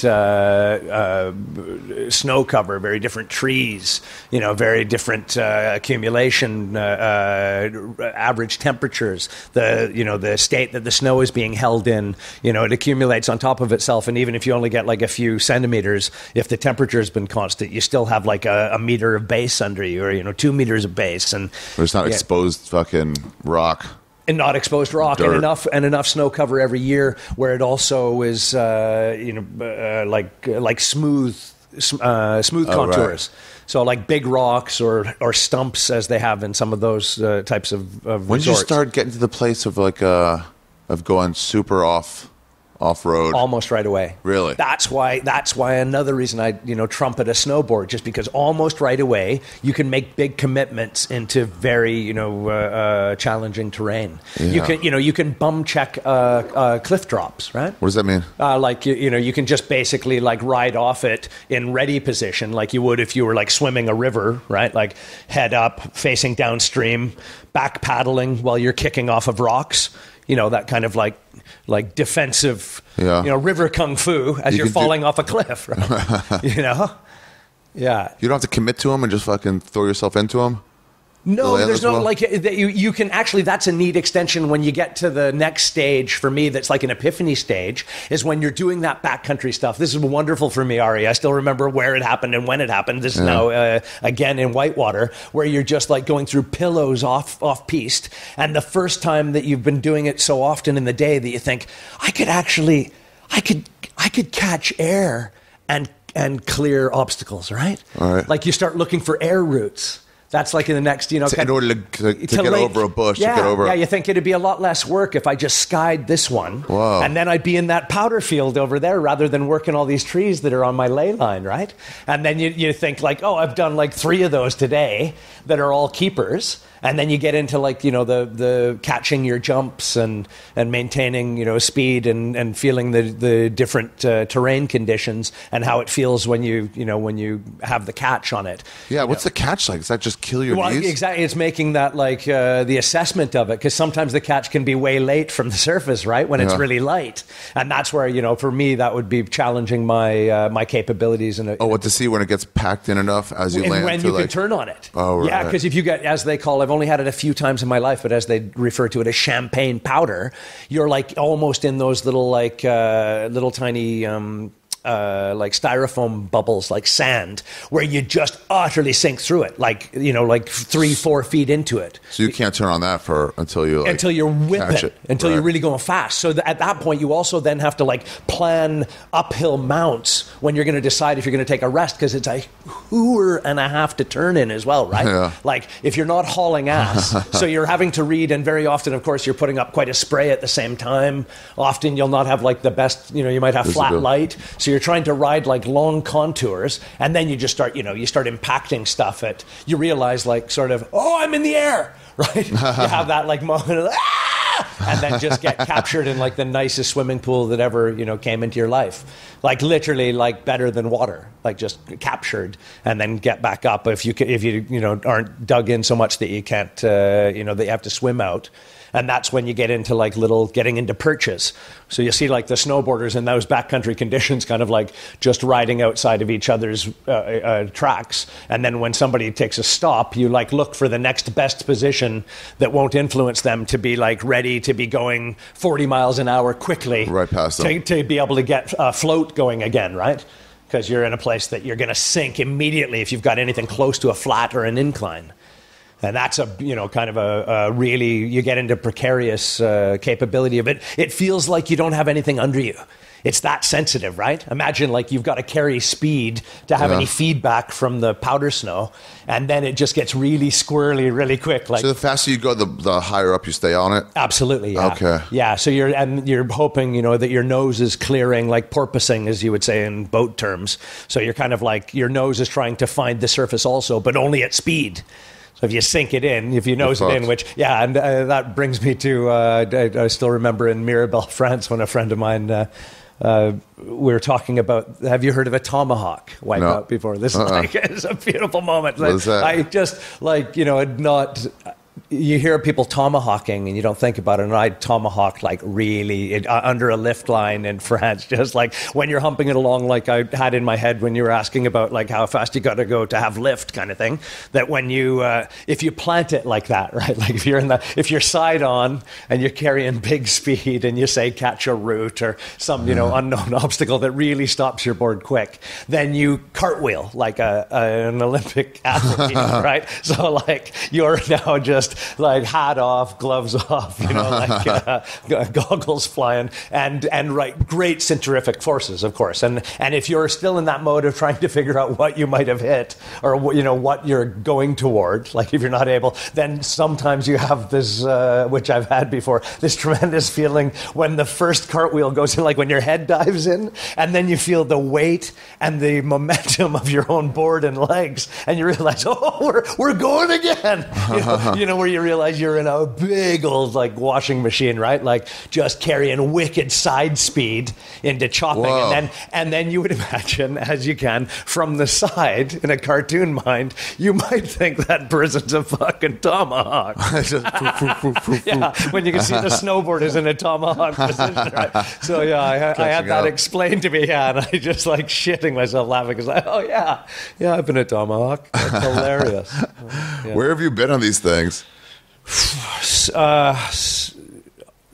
snow cover, very different trees, very different accumulation, average temperatures. The state that the snow is being held in, it accumulates on top of itself, and even if you only get like a few centimeters, if the temperature has been constant, you still have like a meter of base under you, or 2 meters of base, and there's not exposed fucking rock. And not exposed rock, Dirt. and enough snow cover every year where it also is like smooth contours. Right. So like big rocks or stumps as they have in some of those types of resorts. When did you start getting to the place of like of going super off-road? Almost right away. Really? That's why another reason I trumpet a snowboard, just because almost right away you can make big commitments into very challenging terrain. Yeah. You can bum check cliff drops, right? What does that mean? You can just basically like ride off it in ready position like you would if you were like swimming a river, right? Like head up, facing downstream, back paddling while you're kicking off of rocks. That kind of like defensive, river kung fu as you're falling off a cliff, right? Yeah. You don't have to commit to them and just fucking throw yourself into them? No, there's no you can actually. That's a neat extension when you get to the next stage. For me, that's like an epiphany stage. Is when you're doing that backcountry stuff. This is wonderful for me, Ari. I still remember where it happened and when it happened. This is now again in Whitewater, where you're just like going through pillows off piste, and the first time that you've been doing it so often in the day that you think I could catch air and clear obstacles, right? All right. Like you start looking for air routes. That's like in the next, in order to get over a bush, to get over. Yeah, you think it'd be a lot less work if I just skied this one. Whoa. And then I'd be in that powder field over there rather than working all these trees that are on my ley line, right? And then you think like, oh, I've done like 3 of those today that are all keepers. And then you get into like, the catching your jumps and maintaining, speed and feeling the different terrain conditions and how it feels when you have the catch on it. Yeah, what's the catch like? Does that just kill your knees? Exactly. It's making that like the assessment of it, because sometimes the catch can be way late from the surface, right? When it's really light. And that's where, for me, that would be challenging my capabilities. What to see when it gets packed in enough as you land? When you can turn on it. Oh, right. Yeah, because if you get, as they call, I've only had it a few times in my life, but as they refer to it as champagne powder, you're like almost in those little like little tiny like styrofoam bubbles, like sand, where you just utterly sink through it, like 3-4 feet into it. So you can't turn on that until you're whipping, until you're really going fast. So at that point, you also then have to like plan uphill mounts when you're going to decide if you're going to take a rest, because it's a hour and a half to turn in as well, right? Yeah. Like if you're not hauling ass, so you're having to read, and very often, of course, you're putting up quite a spray at the same time. Often you'll not have like the best, you might have flat light, so you're trying to ride like long contours, and then you just start, you start impacting stuff you realize like sort of, oh, I'm in the air, right? You have that like moment of, and then just get captured in like the nicest swimming pool that ever, came into your life. Like literally like better than water, like just captured, and then get back up if you aren't dug in so much that you can't, that you have to swim out. And that's when you get into like getting into perches. So you see like the snowboarders in those backcountry conditions kind of like just riding outside of each other's tracks. And then when somebody takes a stop, you like look for the next best position that won't influence them to be like ready to be going 40 miles an hour quickly. Right past them. To be able to get a float going again, right? Because you're in a place that you're going to sink immediately if you've got anything close to a flat or an incline. And that's kind of a really, you get into precarious capability of it. It feels like you don't have anything under you. It's that sensitive, right? Imagine like you've got to carry speed to have any feedback from the powder snow, and then it just gets really squirrely really quick. Like, so the faster you go, the higher up you stay on it? Absolutely, yeah. Okay. Yeah, so you're hoping, that your nose is clearing, like porpoising, as you would say in boat terms. So you're kind of like, your nose is trying to find the surface also, but only at speed. So if you sink it in, if you nose it in, and that brings me to, I still remember in Mirabel, France, when a friend of mine, we were talking about, have you heard of a tomahawk wipeout before? This is it's a beautiful moment. What is that? I just you hear people tomahawking and you don't think about it. And I tomahawked like really under a lift line in France, just like when you're humping it along, like I had in my head when you were asking about like how fast you got to go to have lift kind of thing, that when you, if you plant it like that, right? Like if you're side on and you're carrying big speed and you say catch a root or some, unknown obstacle that really stops your board quick, then you cartwheel like an Olympic athlete, right? So like you're now just like hat off, gloves off, goggles flying, and right, great centrifugal forces, of course. And if you're still in that mode of trying to figure out what you might have hit or what you're going toward, like if you're not able, then sometimes you have this, which I've had before, this tremendous feeling when the first cartwheel goes in, like when your head dives in, and then you feel the weight and the momentum of your own board and legs, and you realize, we're going again. Where you realize you're in a big old like washing machine, right? Like just carrying wicked side speed into chopping. And then you would imagine, as you can, from the side, in a cartoon mind, you might think that person's a fucking tomahawk. Yeah, when you can see the snowboard is in a tomahawk position, right? So I had that explained to me, and I just like shitting myself laughing because I've been a tomahawk. That's hilarious. Where have you been on these things?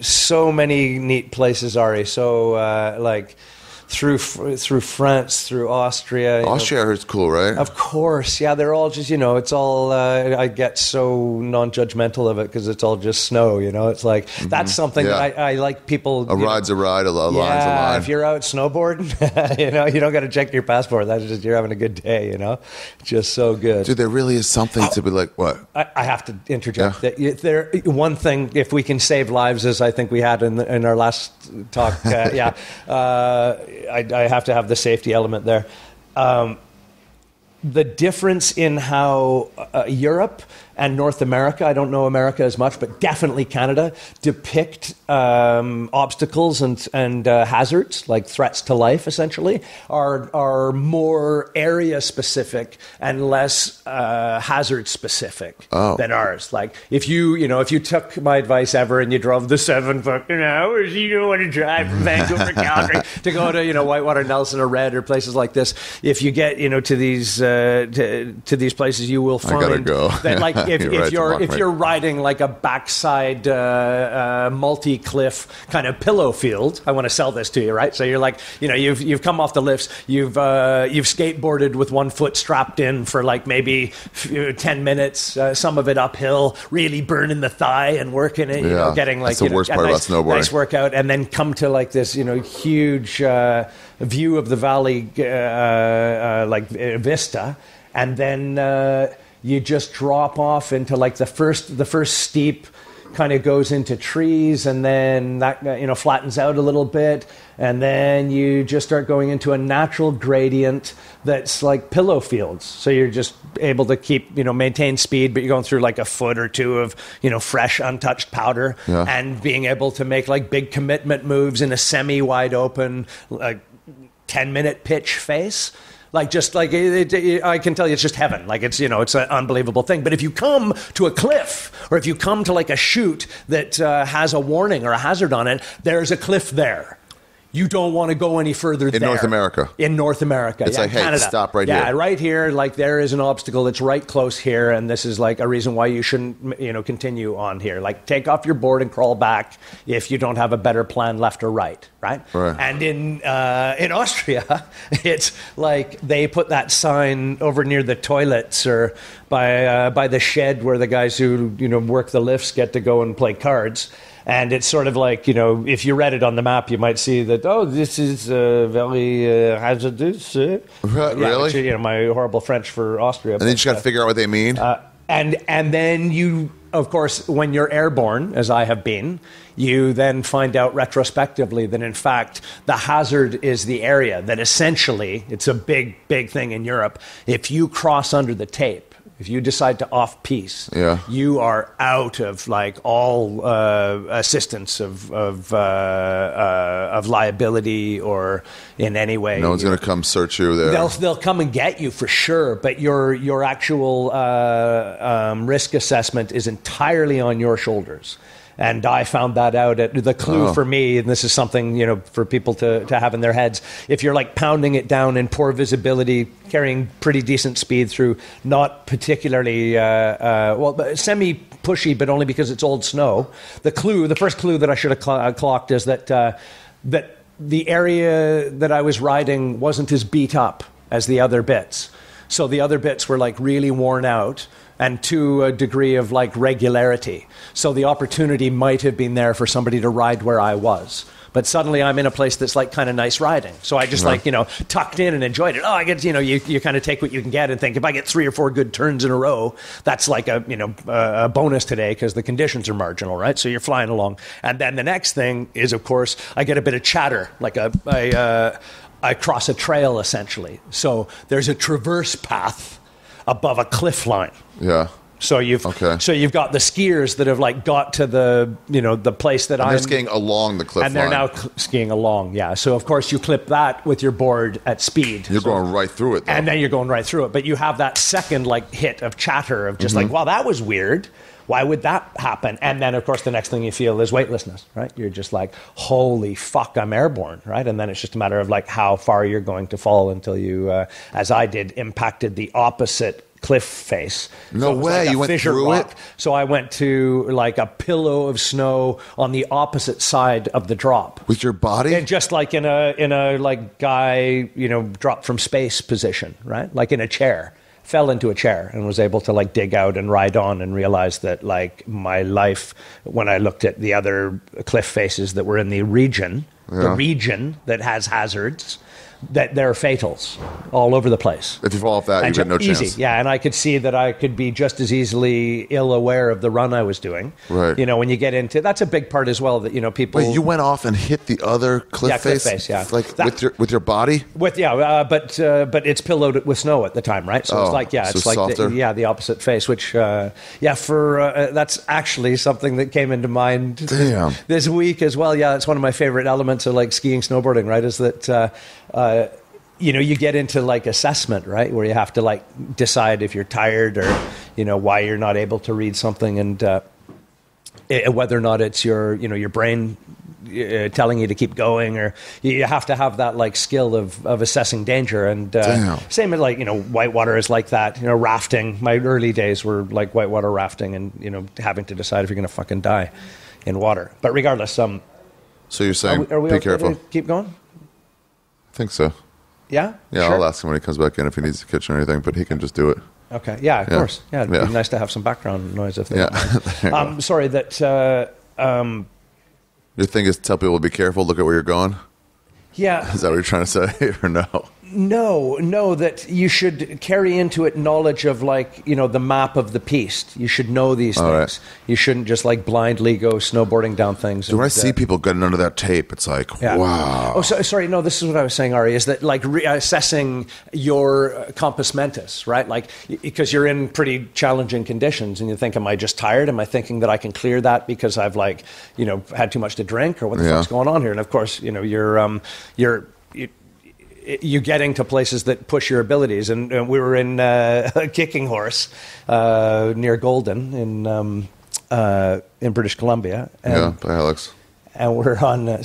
So many neat places, Ari. So like through France, through Austria. Austria is cool, right? Of course, yeah. They're all just, it's all. I get so non-judgmental of it because it's all just snow. It's like that's something that I like. People. A ride's a ride. A line's a line. If you're out snowboarding, you don't got to check your passport. That's just you're having a good day. Just so good. Dude, there really is something to be like. What? I have to interject. There, one thing, if we can save lives, as I think we had in our last talk. I have to have the safety element there. The difference in how Europe and North America, I don't know America as much, but definitely Canada, depict obstacles and hazards, like threats to life, essentially, are more area-specific and less hazard-specific than ours. Like, if you took my advice ever and you drove the 7 fucking hours, you don't want to drive from Vancouver, Calgary, to go to, Whitewater, Nelson, or Red, or places like this, if you get, to these places, you will find that, like, if you're riding like a backside multi-cliff kind of pillow field, I want to sell this to you, right? So you're like, you've come off the lifts, you've skateboarded with one foot strapped in for like maybe 10 minutes, some of it uphill, really burning the thigh and working it, getting like that's the worst part about snowboarding. Nice workout, and then come to like this, huge view of the valley, like vista, and then you just drop off into like the first steep kind of goes into trees, and then that flattens out a little bit, and then you just start going into a natural gradient that's like pillow fields. So you're just able to keep maintain speed, but you're going through like a foot or two of fresh untouched powder, and being able to make like big commitment moves in a semi wide open like 10-minute pitch face. Like, just like, I can tell you, it's just heaven. Like, it's an unbelievable thing. But if you come to a cliff, or if you come to like a chute that has a warning or a hazard on it, there's a cliff there. you don't want to go any further in North America. In North America. It's like, hey, Canada. stop right here. Yeah, right here, like there is an obstacle that's right close here, and this is like a reason why you shouldn't, continue on here. Like, take off your board and crawl back if you don't have a better plan left or right? And in Austria, it's like they put that sign over near the toilets or by the shed where the guys who work the lifts get to go and play cards. And it's sort of like, if you read it on the map, you might see that, this is very hazardous. Really? Which, my horrible French for Austria. And then you just got to figure out what they mean. And then you, of course, when you're airborne, as I have been, you then find out retrospectively that, in fact, the hazard is the area that essentially, it's a big, big thing in Europe. If you cross under the tape, if you decide to off-piste, you are out of like all assistance of liability or in any way. No one's going to come search you there. They'll come and get you for sure, but your actual risk assessment is entirely on your shoulders. And I found that out at the clue for me, and this is something, for people to have in their heads. If you're like pounding it down in poor visibility, carrying pretty decent speed through not particularly, semi-pushy, but only because it's old snow. The first clue that I should have clocked is that the area that I was riding wasn't as beat up as the other bits. So the other bits were like really worn out and to a degree of like regularity. So the opportunity might have been there for somebody to ride where I was. But suddenly I'm in a place that's like kind of nice riding. So I just tucked in and enjoyed it. I get, you kind of take what you can get and think if I get 3 or 4 good turns in a row, that's like a bonus today because the conditions are marginal, right? So you're flying along. And then the next thing is, of course, I get a bit of chatter, like I cross a trail essentially. So there's a traverse path above a cliff line. Yeah. So you've got the skiers that have like got to the place that they're skiing along the cliff line. And they're now skiing along, yeah. So of course you clip that with your board at speed. You're going right through it, though. And then you're going right through it. But you have that second like hit of chatter of just like, wow, that was weird. Why would that happen? And then, of course, the next thing you feel is weightlessness, right? You're just like, holy fuck, I'm airborne, right? And then it's just a matter of like how far you're going to fall until you, as I did, impacted the opposite cliff face. No way, like you went through it? So I went to like a pillow of snow on the opposite side of the drop. With your body? And just like in a like guy, dropped from space position, right? Like in a chair. Fell into a chair and was able to like dig out and ride on and realize that like my life, when I looked at the other cliff faces that were in the region that has hazards, that they're fatals all over the place. If you fall off that, you've got no chance. Yeah, and I could see that I could be just as easily ill aware of the run I was doing. Right. When you get into, that's a big part as well that, people... Wait, you went off and hit the other cliff face? Cliff face, yeah. Like with your body? But it's pillowed with snow at the time, right? So it's like, it's like the opposite face, which, that's actually something that came into mind this week as well. Yeah, it's one of my favorite elements of like skiing, snowboarding, right? Is that... you get into like assessment, right, where you have to like decide if you're tired or why you're not able to read something, and whether or not it's your brain telling you to keep going, or you have to have that like skill of assessing danger. And same as like whitewater is like that. Rafting. My early days were like whitewater rafting, and having to decide if you're going to fucking die in water. But regardless, so you're saying are we be okay careful. to keep going? I think so. Yeah? Yeah, sure? I'll ask him when he comes back in if he needs the kitchen or anything, but he can just do it. Okay. Yeah, of course. Yeah, it'd be nice to have some background noise if they don't. Sorry that... your thing is tell people to be careful, look at where you're going? Yeah. Is that what you're trying to say, or no? No, that you should carry into it knowledge of like, the map of the piste. You should know these things. Right. You shouldn't just like blindly go snowboarding down things. When I see people getting under that tape, it's like, wow. Oh, sorry. No, this is what I was saying, Ari, is that like assessing your compass mentis, right? Like, because you're in pretty challenging conditions and you think, am I just tired? Am I thinking that I can clear that because I've like, had too much to drink, or what the fuck's going on here? And of course, you're getting to places that push your abilities. And we were in a kicking horse near Golden in British Columbia. By Alex. And we're on,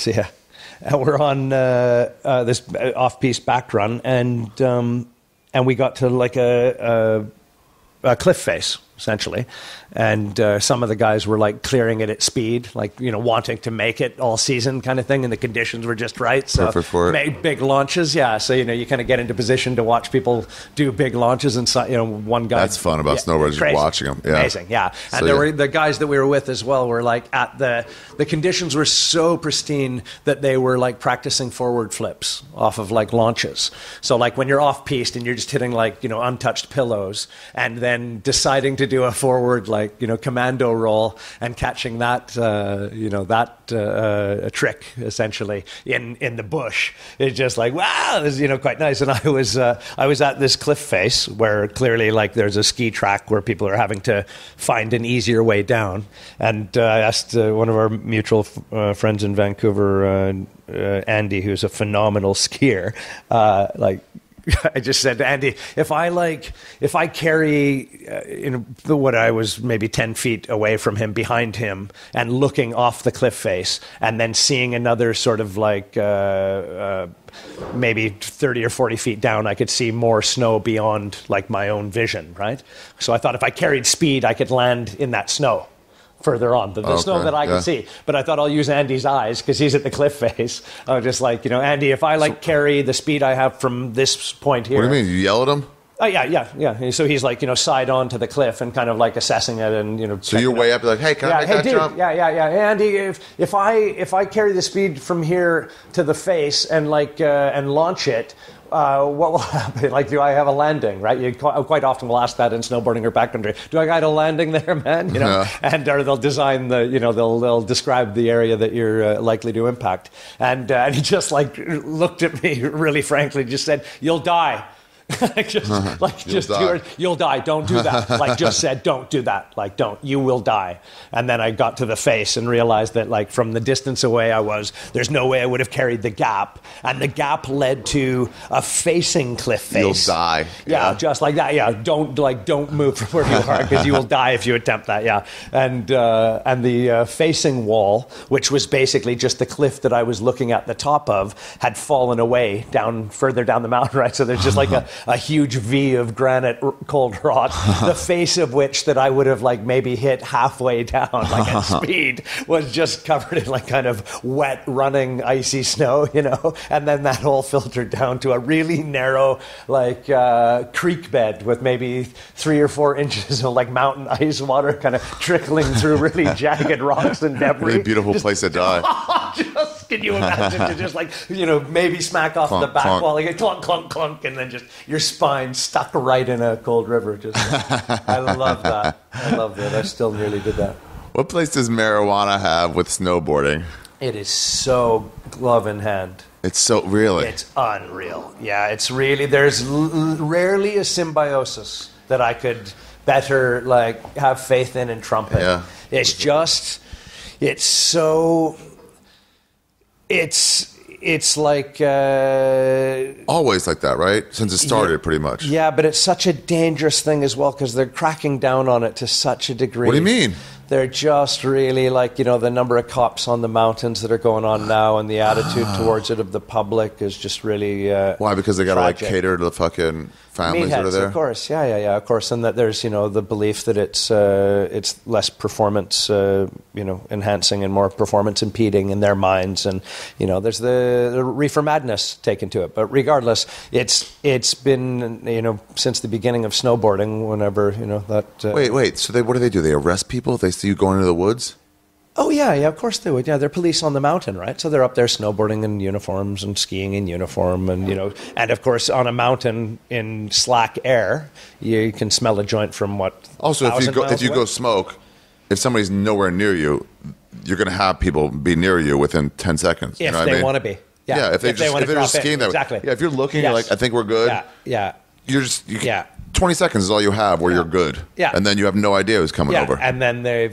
and we're on this off-piste back run, and we got to like a cliff face, essentially. And some of the guys were like clearing it at speed, like, wanting to make it all season kind of thing. And the conditions were just right. So perfect for it. Made big launches. Yeah. So, you kind of get into position to watch people do big launches. And, one guy. That's fun about snowboarders, just watching them. Yeah. Amazing. Yeah. And so, there were the guys that we were with as well were like at the conditions were so pristine that they were like practicing forward flips off of like launches. So like when you're off piste and you're just hitting like, untouched pillows and then deciding to do a forward, like, commando roll and catching that, a trick essentially in the bush. It's just like, wow, this is, quite nice. And I was at this cliff face where clearly like there's a ski track where people are having to find an easier way down. And I asked one of our mutual friends in Vancouver, Andy, who's a phenomenal skier, I just said to Andy, if I carry, what I was maybe 10 feet away from him, behind him, and looking off the cliff face, and then seeing another sort of like maybe 30 or 40 feet down, I could see more snow beyond like my own vision, right? So I thought if I carried speed, I could land in that snow further on, the snow that I can see. But I thought I'll use Andy's eyes because he's at the cliff face. I was just like, Andy, if I carry the speed I have from this point here. What do you mean? You yell at him? Oh, yeah. So he's like, side on to the cliff and kind of like assessing it and, So you're way up, like, hey, can I make that jump? Yeah. Andy, if I carry the speed from here to the face and and launch it, what will happen? Like, do I have a landing, right? You quite often will ask that in snowboarding or backcountry. Do I got a landing there, man? And or they'll design they'll describe the area that you're likely to impact. And he just looked at me really frankly, just said, "You'll die." You'll die. Don't do that. Just said, don't do that. Don't. You will die. And then I got to the face and realized that from the distance away there's no way I would have carried the gap. And the gap led to a facing cliff face. You'll die. Yeah, just like that. Yeah, don't move from where you are because you will die if you attempt that. Yeah, and the facing wall, which was basically just the cliff that I was looking at the top of, had fallen away further down the mountain. Right, so there's just like a huge V of granite cold rock, the face of which that I would have maybe hit halfway down at speed was just covered in kind of wet running icy snow, and then that all filtered down to a really narrow creek bed with maybe 3 or 4 inches of mountain ice water kind of trickling through really jagged rocks and debris. Really beautiful place to die. Can you imagine to just maybe smack off clunk, the back clunk. wall, clunk, clunk, clunk, and then just your spine stuck right in a cold river. I love that. I still nearly did that. What place does marijuana have with snowboarding? It is so glove in hand. It's so, really? It's unreal. Yeah, it's really, there's rarely a symbiosis that I could better have faith in and trumpet. Yeah. It's just, it's so, it's like... always like that, right? Since it started, pretty much. Yeah, but it's such a dangerous thing as well because they're cracking down on it to such a degree. What do you mean? They're just really the number of cops on the mountains that are going on now and the attitude towards it of the public is just really why? Because they got to cater to the fucking families that are there? Of course. Yeah, of course. And that there's, the belief that it's less performance, enhancing and more performance impeding in their minds. And, there's the reefer madness taken to it. But regardless, it's been, since the beginning of snowboarding, whenever, that... Wait. So what do? They arrest people if they see you going into the woods? Oh, yeah, of course they would. Yeah, they're police on the mountain, right? So they're up there snowboarding in uniforms and skiing in uniform. And, and of course, on a mountain in slack air, you can smell a joint from what? Also, if you go smoke, if somebody's nowhere near you, you're going to have people be near you within 10 seconds. If they want to be. Yeah, if they're just skiing that way. Exactly. Yeah, if you're looking, you're like, I think we're good. Yeah. You 20 seconds is all you have where you're good. Yeah. And then you have no idea who's coming over. And then they're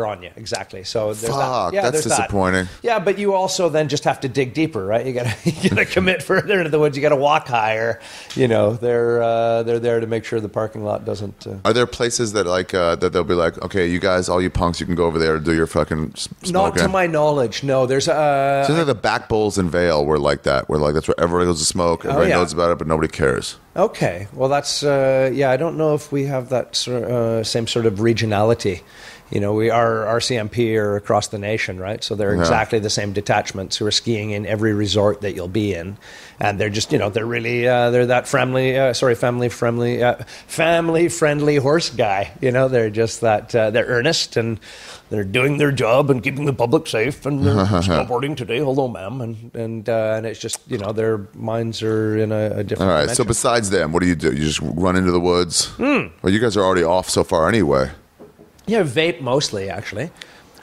on you. Exactly. So there's Fuck, that. Yeah, that's disappointing. That. Yeah, but you also then just have to dig deeper, right? You gotta commit further into the woods. You gotta walk higher. They're there to make sure the parking lot doesn't. Are there places that that they'll be like, okay, you guys, all you punks, you can go over there and do your fucking smoking? Not to my knowledge. No, there's so the back bowls in Vale were like that. Where that's where everybody goes to smoke. Everybody knows about it, but nobody cares. Okay, well that's I don't know if we have that same sort of regionality. We are RCMP are across the nation, right? So they're exactly the same detachments who are skiing in every resort that you'll be in, and they're just they're really they're that family friendly horse guy. They're just that they're earnest and they're doing their job and keeping the public safe and they're snowboarding today. Hello, ma'am, and it's just their minds are in a different. All right. dimension. So besides them, what do? You just run into the woods? Well, you guys are already off so far anyway. Yeah, vape mostly actually.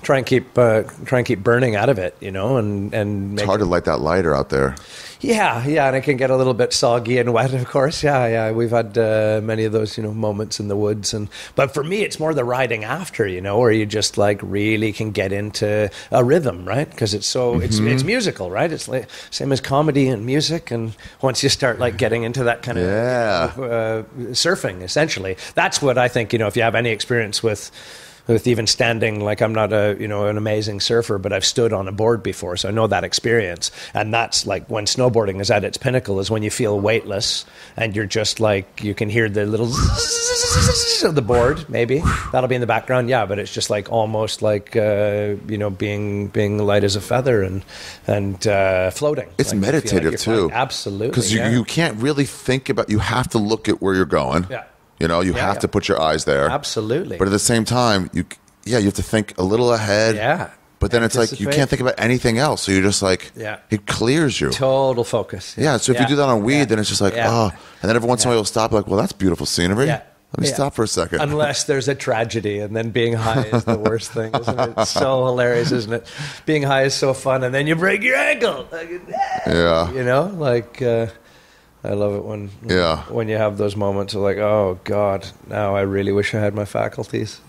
Try and keep burning out of it, and it's hard to light that lighter out there. Yeah, and it can get a little bit soggy and wet, of course. Yeah. We've had many of those, moments in the woods, but for me, it's more the riding after, where you just like really can get into a rhythm, right? Because it's so it's musical, right? It's like same as comedy and music, and once you start like getting into that kind of surfing, essentially, that's what I think. If you have any experience with even standing, like I'm not an amazing surfer, but I've stood on a board before, so I know that experience. And that's like when snowboarding is at its pinnacle, is when you feel weightless and you're just like, you can hear the little of the board, maybe that'll be in the background. Yeah, but it's just like almost like being light as a feather and floating. It's like meditative too, absolutely, because you can't really think about. You have to look at where you're going. Yeah. You have to put your eyes there. Absolutely. But at the same time, you have to think a little ahead. Yeah. But then it's like you can't think about anything else. So you're just like, it clears you. Total focus. Yeah. So if you do that on weed, then it's just like, oh. And then every once in a while you'll stop like, well, that's beautiful scenery. Yeah. Let me stop for a second. Unless there's a tragedy, and then being high is the worst thing, isn't it? It's so hilarious, isn't it? Being high is so fun, and then you break your ankle. Yeah. I love it when you have those moments of like, oh God, now I really wish I had my faculties.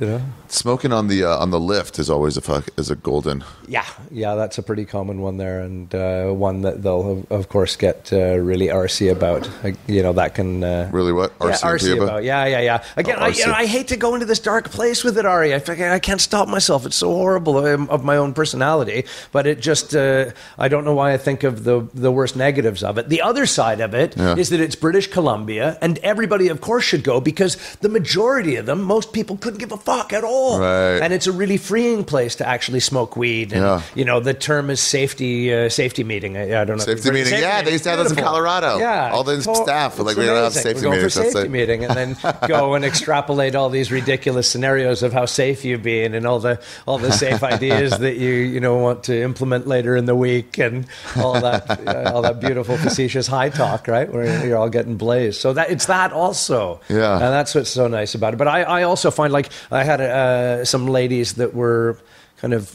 Smoking on the lift is always a golden. Yeah, that's a pretty common one there, and one that they'll of course get really RC about. That can really what RC about. Yeah. Again, I hate to go into this dark place with it, Ari. I can't stop myself. It's so horrible of my own personality, but it just I don't know why I think of the worst negatives of it. The other side of it. Is that it's British Columbia, and everybody, of course, should go because the majority of them, most people couldn't give a fuck at all. Right. And it's a really freeing place to actually smoke weed. And, the term is safety meeting. I don't know. Safety meeting. They used to have those in Colorado. Yeah. All the staff were like, we don't have safety meetings. For safety meeting, and then go and extrapolate all these ridiculous scenarios of how safe you've been and all the safe ideas that you want to implement later in the week and all that beautiful facetious high talk, right? Where you're all getting blazed. So it's that also. Yeah. And that's what's so nice about it. But I also find like I had some ladies that were kind of,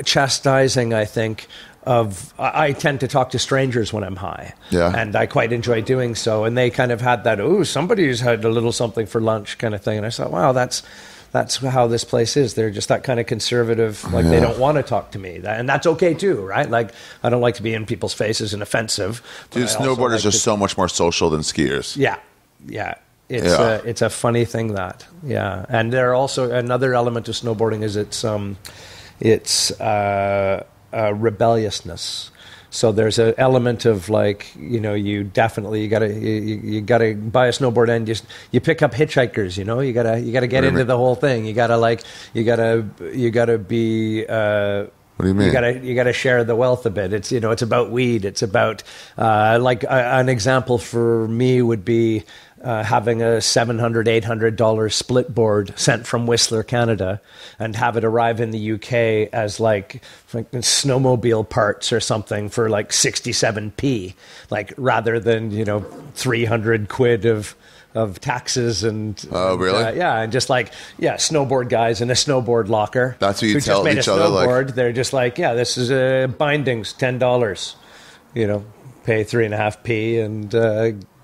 chastising, I think, I tend to talk to strangers when I'm high. Yeah. And I quite enjoy doing so. And they kind of had that, somebody's had a little something for lunch kind of thing. And I thought, wow, that's how this place is. They're just that kind of conservative, like they don't want to talk to me. And that's okay too, right? Like, I don't like to be in people's faces and offensive. Dude, snowboarders are so much more social than skiers. Yeah. It's a funny thing that, And there are also, another element of snowboarding is it's rebelliousness. So there's an element of like, you gotta buy a snowboard and you pick up hitchhikers, you gotta get into the whole thing. You gotta be. What do you mean? You gotta share the wealth a bit. It's it's about weed. It's about an example for me would be having a $700, $800 split board sent from Whistler, Canada, and have it arrive in the UK as like snowmobile parts or something for like 67p, like rather than 300 quid of taxes and really? And just like snowboard guys in a snowboard locker. That's what you tell each other. Like they're just like this is bindings $10. Pay 3.5p and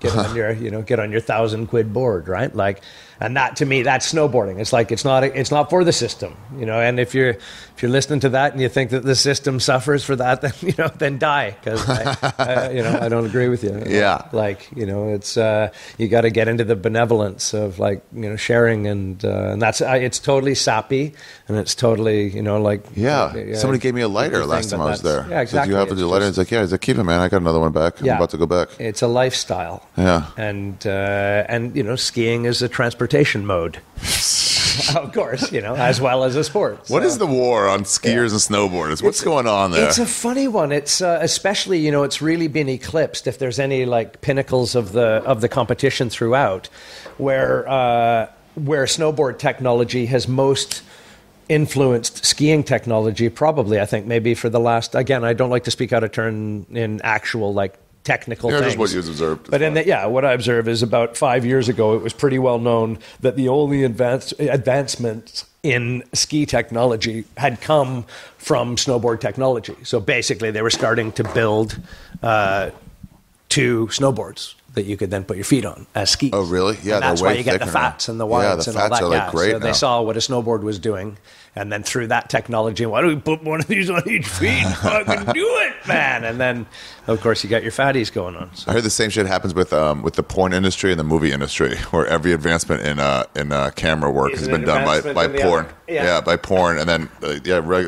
get on your, get on your 1,000 quid board, right? Like, and that to me, that's snowboarding. It's like, it's not for the system, and if you're listening to that and you think that the system suffers for that, then, then die. Cause I don't agree with you. Yeah. Like, it's, you got to get into the benevolence of like, sharing and that's, it's totally sappy and it's totally, somebody gave me a lighter last time I was there. Yeah, exactly. Did you have a lighter? It's like, yeah, he's like, keep it, man. I got another one back. I'm about to go back. It's a lifestyle. Yeah. And skiing is a transportation mode. Of course, as well as a sport. What is the war on skiers and snowboarders? What's going on there? It's a funny one. It's especially, it's really been eclipsed if there's any like pinnacles of the competition throughout where snowboard technology has most influenced skiing technology, probably, I think, maybe for the last, again, I don't like to speak out of turn in actual like technical things. Just what you observed. But what I observed is about 5 years ago, it was pretty well known that the only advancement in ski technology had come from snowboard technology. So basically, they were starting to build two snowboards that you could then put your feet on as skis. Oh, really? Yeah, and that's why you get the fats and the wides and all that. Yeah, the fats are like great so now. They saw what a snowboard was doing, and then through that technology, why don't we put one of these on each feet? Fucking do it, man! And then, of course, you got your fatties going on. So. I heard the same shit happens with the porn industry and the movie industry, where every advancement in camera work has been done by porn. Yeah, by porn, and then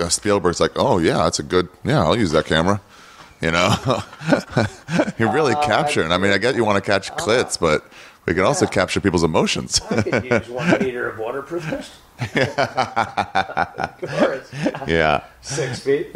Spielberg's like, oh yeah, that's a good. Yeah, I'll use that camera. You're really capturing. I mean, I get you want to catch clits, but we can also capture people's emotions. I could use 1 meter of waterproofness. Of course. Yeah. 6 feet.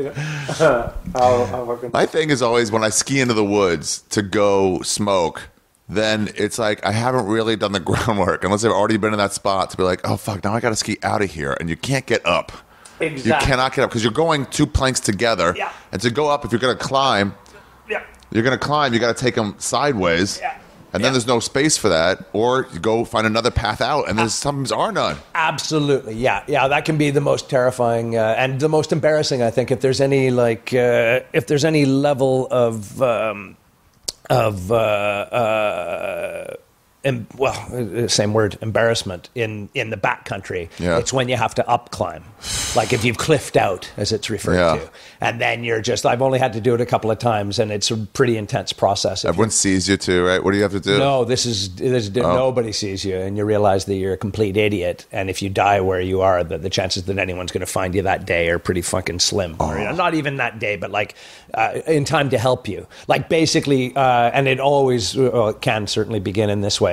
My thing is always when I ski into the woods to go smoke, then it's like I haven't really done the groundwork unless I've already been in that spot to be like, oh fuck, now I got to ski out of here, and you can't get up. Exactly. You cannot get up because you're going 2 planks together. Yeah. And to go up, if you're going to climb, you got to take them sideways. Yeah. And then there's no space for that. Or you go find another path out, and there's sometimes are none. Absolutely. Yeah. That can be the most terrifying and the most embarrassing, I think, if there's any level of same word, embarrassment in the backcountry. Yeah. It's when you have to up climb, like if you've cliffed out, as it's referred to, and then you're just. I've only had to do it a couple of times, and it's a pretty intense process. Everyone sees you too, right? What do you have to do? No, nobody sees you, and you realize that you're a complete idiot. And if you die where you are, the chances that anyone's going to find you that day are pretty fucking slim. Or, not even that day, but like in time to help you. Like basically, and it always it can certainly begin in this way.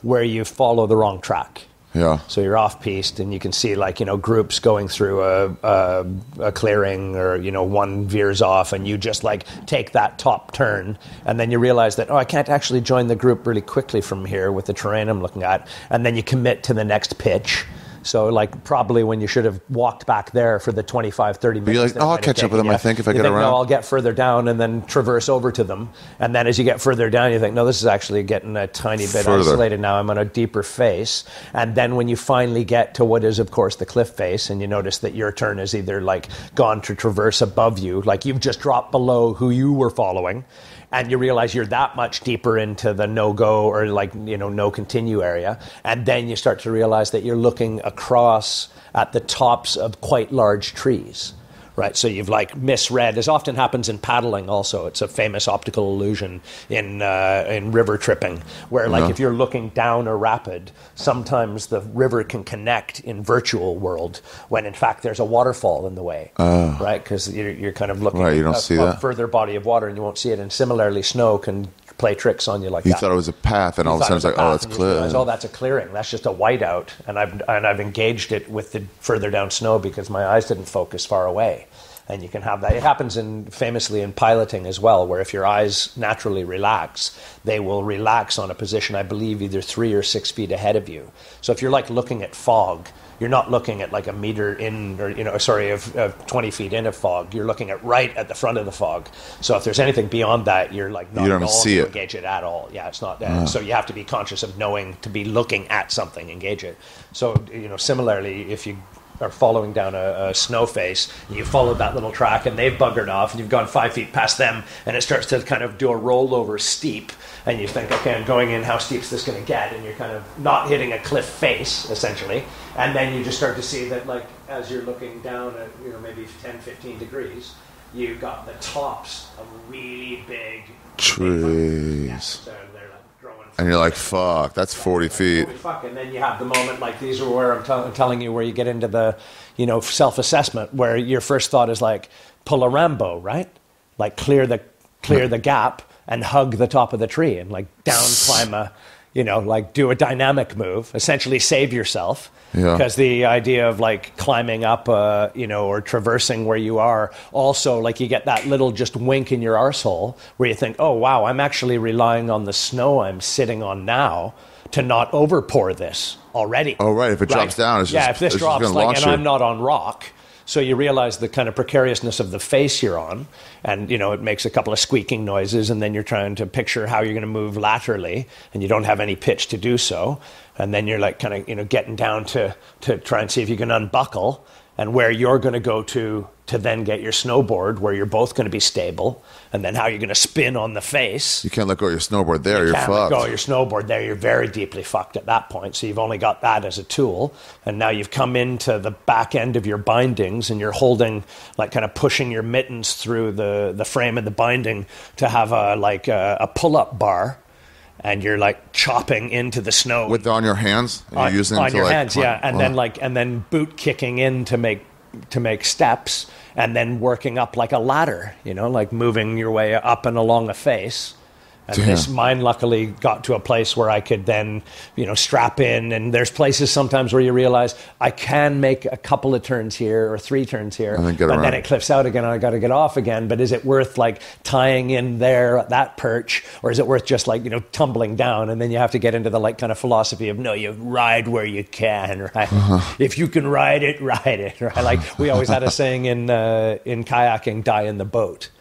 Where you follow the wrong track. Yeah. So you're off piste, and you can see groups going through a clearing, or one veers off, and you just take that top turn, and then you realize that I can't actually join the group really quickly from here with the terrain I'm looking at, and then you commit to the next pitch. So, probably when you should have walked back there for the 25, 30 minutes. But you're like, I'll catch up with them, I think, if I get around. No, I'll get further down and then traverse over to them. And then as you get further down, you think, no, this is actually getting a tiny bit isolated now. I'm on a deeper face. And then when you finally get to what is, of course, the cliff face, and you notice that your turn is either, gone to traverse above you, you've just dropped below who you were following, and you realize you're that much deeper into the no-go or no continue area. And then you start to realize that you're looking across at the tops of quite large trees. Right, so you've misread, as often happens in paddling also. It's a famous optical illusion in river tripping, where if you're looking down a rapid, sometimes the river can connect in virtual world when in fact there's a waterfall in the way, right? Because you're kind of looking you don't at see a that further body of water and you won't see it. And similarly, snow can play tricks on you like that. You thought it was a path, and all of a sudden it's like, oh, it's clear. Oh, that's a clearing. That's just a whiteout, and I've engaged it with the further down snow because my eyes didn't focus far away. And you can have that. It happens famously in piloting as well, where if your eyes naturally relax, they will relax on a position, I believe, either 3 or 6 feet ahead of you. So if you're looking at fog, you're not looking at a meter in, or of 20 feet in of fog. You're looking at right at the front of the fog. So if there's anything beyond that, you're not going to engage it at all. Yeah, it's not. So you have to be conscious of knowing to be looking at something, engage it. So similarly, if you are following down a snow face, and you followed that little track, and they've buggered off, and you've gone 5 feet past them, and it starts to kind of do a rollover steep, and you think, okay, I'm going in, how steep is this going to get? And you're kind of not hitting a cliff face, essentially, and then you just start to see that, like, as you're looking down at, you know, maybe 10, 15 degrees, you've got the tops of really big trees. Yeah, so they're like growing. And you're like, fuck, that's 40 feet. Holy fuck. And then you have the moment, like, these are where I'm telling you, where you get into the, you know, self-assessment, where your first thought is like, pull a Rambo, right? Like, clear the gap and hug the top of the tree, and like down climb a, you know, like do a dynamic move, essentially save yourself. Because the idea of like climbing up, you know, or traversing where you are, also like you get that little just wink in your arsehole where you think, oh wow, I'm actually relying on the snow I'm sitting on now to not overpour this already. Oh right, if it drops down, it's just, if this drops, like, and I'm not on rock. So you realize the kind of precariousness of the face you're on, and, you know, it makes a couple of squeaking noises, and then you're trying to picture how you're going to move laterally, and you don't have any pitch to do so. And then you're like kind of, you know, getting down to try and see if you can unbuckle, and where you're going to go to then get your snowboard, where you're both going to be stable, and then how you're going to spin on the face. You can't let go of your snowboard there, you're fucked. You can't let go of your snowboard there, you're very deeply fucked at that point. So you've only got that as a tool, and now you've come into the back end of your bindings, and you're holding, like kind of pushing your mittens through the frame of the binding to have a pull-up bar. And you're like chopping into the snow on your hands. You're using on to your like, hands, yeah, and then boot kicking in to make steps, and then working up like a ladder, you know, like moving your way up and along a face. And mine luckily got to a place where I could then, you know, strap in. And there's places sometimes where you realize I can make a couple of turns here or 3 turns here, and then it cliffs out again and I got to get off again. But is it worth like tying in there at that perch, or is it worth just like, you know, tumbling down? And then you have to get into the like kind of philosophy of, no, you ride where you can, right? If you can ride it, right? Like we always had a saying in kayaking, die in the boat.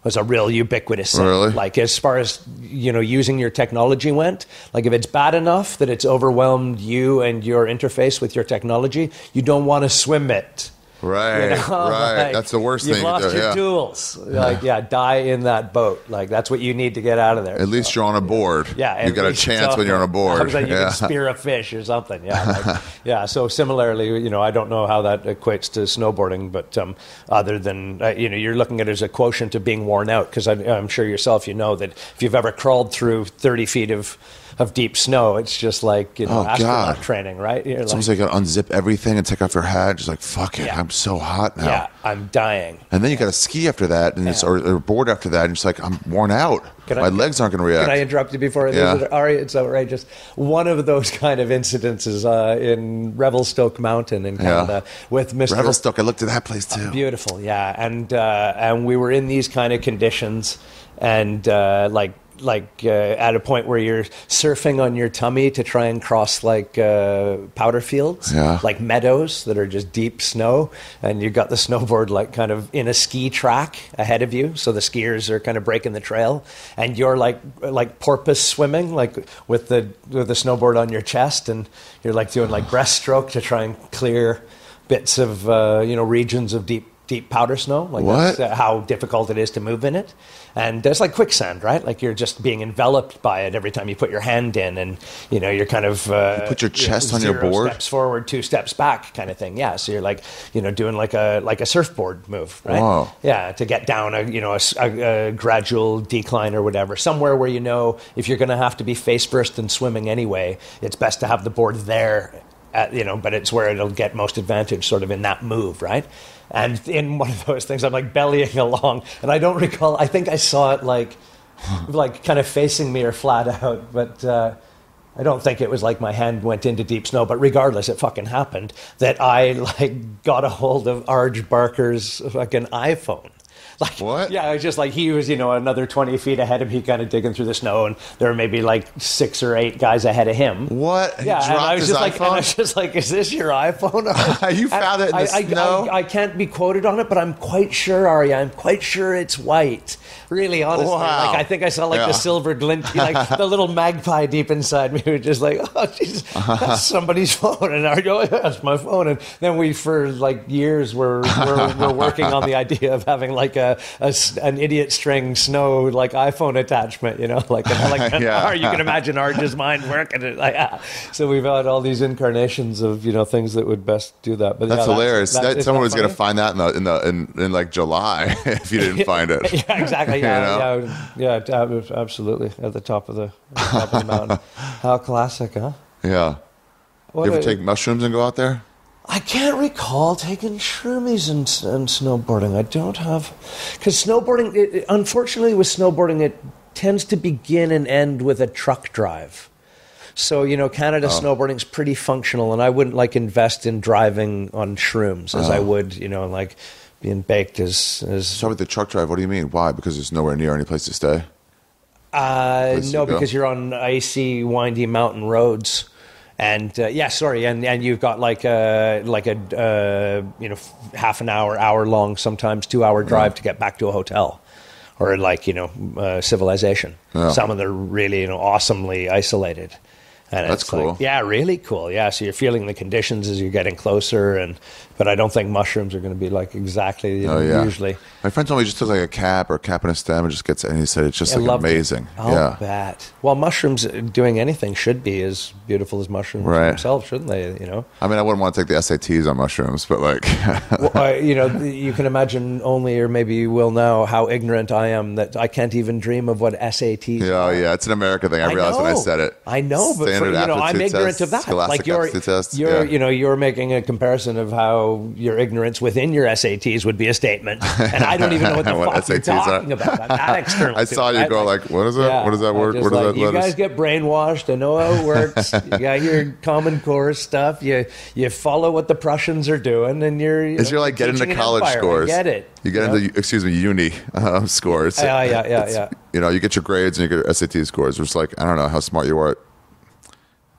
Was a real ubiquitous thing. Really? Like as far as, you know, using your technology went, like if it's bad enough that it's overwhelmed you and your interface with your technology, you don't want to swim it. Right, you know? right. Like, that's the worst thing. You've lost your tools. Like, die in that boat. Like that's what you need to get out of there. At least you're on a board. Yeah, you got a chance when you're on a board. You can spear a fish or something. Yeah, like, so similarly, you know, I don't know how that equates to snowboarding, but other than you know, you're looking at it as a quotient of being worn out, because I'm sure yourself, you know, that if you've ever crawled through 30 feet of deep snow, it's just like, you know, astronaut training, right? You're it's almost like you got to unzip everything and take off your hat. Just like, fuck it, I'm so hot now. Yeah, I'm dying. And then you got to ski after that, and or board after that, and it's like, I'm worn out. My legs aren't going to react. Can I interrupt you before? Ari, it's outrageous. One of those kind of incidences in Revelstoke Mountain in Canada with Mr. Revelstoke. I looked at that place too. Beautiful, yeah. And we were in these kind of conditions, and at a point where you're surfing on your tummy to try and cross like powder fields, like meadows that are just deep snow, and you've got the snowboard like kind of in a ski track ahead of you, so the skiers are kind of breaking the trail, and you're like porpoise swimming, like with the snowboard on your chest, and you're like doing like breaststroke to try and clear bits of regions of deep powder snow. Like that's how difficult it is to move in it. And there's like quicksand, right? Like you're just being enveloped by it every time you put your hand in, and you know, you're kind of you put your chest on your board, 0 steps forward, 2 steps back, kind of thing. Yeah, so you're like, you know, doing like a surfboard move, right? Wow. Yeah, to get down a gradual decline or whatever, somewhere where, you know, if you're going to have to be face first and swimming anyway, it's best to have the board there. But it's where it'll get most advantage, sort of in that move, right? And in one of those things, I'm like bellying along, and I don't recall. I think I saw it like kind of facing me or flat out, but I don't think it was like my hand went into deep snow. But regardless, it fucking happened that I like got a hold of Arj Barker's fucking iPhone. Like, What? Yeah, it was just like he was, another 20 feet ahead of me, kind of digging through the snow, and there were maybe like 6 or 8 guys ahead of him. What? He Yeah, and I dropped was his just iPhone? like, is this your iPhone? You found it in the snow? I can't be quoted on it, but I'm quite sure, Ari, I'm quite sure it's white. Really, honestly. Wow. Like, I think I saw like the silver glint, like the little magpie deep inside me was just like, oh, jeez, that's somebody's phone. And I go, yeah, that's my phone. And then we, for like years, we're working on the idea of having like an idiot string snow like iPhone attachment, like Yeah. you can imagine Arj's mind working it. So we've had all these incarnations of things that would best do that. But That's hilarious. Someone was going to funny? find that in like July if you didn't find it. Yeah, exactly. Yeah, absolutely. At the top of the mountain. How classic, huh? Yeah. You ever take mushrooms and go out there? I can't recall taking shroomies and snowboarding. I don't have, because snowboarding. Unfortunately, with snowboarding, it tends to begin and end with a truck drive. So, Canada snowboarding's pretty functional, and I wouldn't like invest in driving on shrooms as I would, like being baked as. So with the truck drive, what do you mean? Why? Because there's nowhere near any place to stay? No, because you're on icy, windy mountain roads. And and you've got like a half an hour long, sometimes 2-hour drive to get back to a hotel, or like civilization. Yeah. Some of them are really awesomely isolated. And That's it's cool. Like, yeah, really cool. Yeah, so you're feeling the conditions as you're getting closer, but I don't think mushrooms are going to be like exactly usually. My friend told me he just took like a cap or a cap and a stem and just gets it, and he said it's just like amazing. I'll bet. Well, mushrooms doing anything should be as beautiful as mushrooms themselves, shouldn't they? I mean, I wouldn't want to take the SATs on mushrooms, but like, well, you can imagine only, or maybe you will now, how ignorant I am that I can't even dream of what SATs are. Yeah, it's an American thing. I realized when I said it. I know, but I'm ignorant of that. Scholastic aptitude test. You're making a comparison of how your ignorance within your SATs would be a statement, and I don't even know what the fuck you're talking about. I'm not external. I saw you go like, what is it? Yeah, what is that word? What is that? You guys get brainwashed. I know how it works. You got your Common Core stuff. You follow what the Prussians are doing, and you're like getting into college scores. I get it. You get into uni scores. Yeah. You get your grades and you get your SAT scores. It's like, I don't know how smart you are.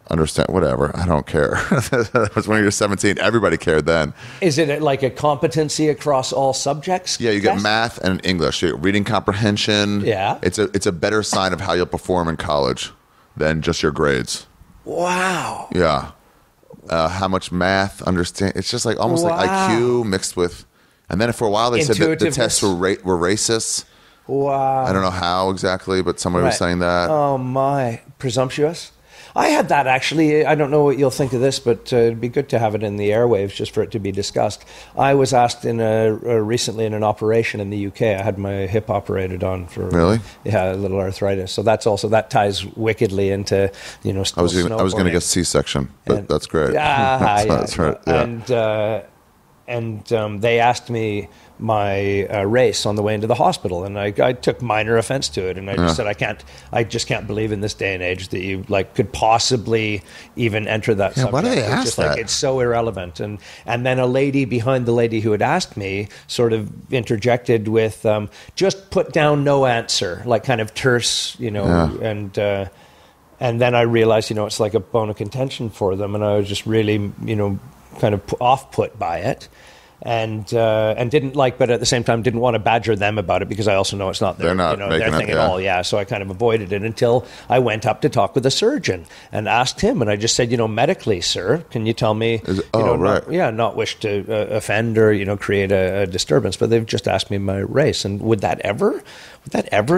Understand, whatever. I don't care. That was when you were 17. Everybody cared then. Is it like a competency across all subjects? Yeah, you get math and English. You get reading comprehension. Yeah. It's a better sign of how you'll perform in college than just your grades. Wow. Yeah. How much math, understand. It's just like almost like IQ mixed with, and then for a while they said that the tests were racist. Wow. I don't know how exactly, but somebody was saying that. Oh my, presumptuous. I had that actually. I don't know what you'll think of this, but it'd be good to have it in the airwaves just for it to be discussed. I was asked recently in an operation in the UK. I had my hip operated on for really, a little arthritis. So that ties wickedly into I was going to get C-section, but that's great. That's right. Yeah. And they asked me my race on the way into the hospital, and I took minor offense to it, and I just said I just can't believe in this day and age that you could possibly even enter that subject. Why do they ask just that? It's so irrelevant. And then a lady behind the lady who had asked me sort of interjected with just put down no answer, like kind of terse, and then I realized it's like a bone of contention for them, and I was just really kind of off-put by it. And didn't but at the same time didn't want to badger them about it because I also know it's not their thing at all. Yeah, so I kind of avoided it until I went up to talk with a surgeon and asked him, and I just said, medically, sir, can you tell me? Not wish to offend or create a disturbance, but they've just asked me my race, and would that ever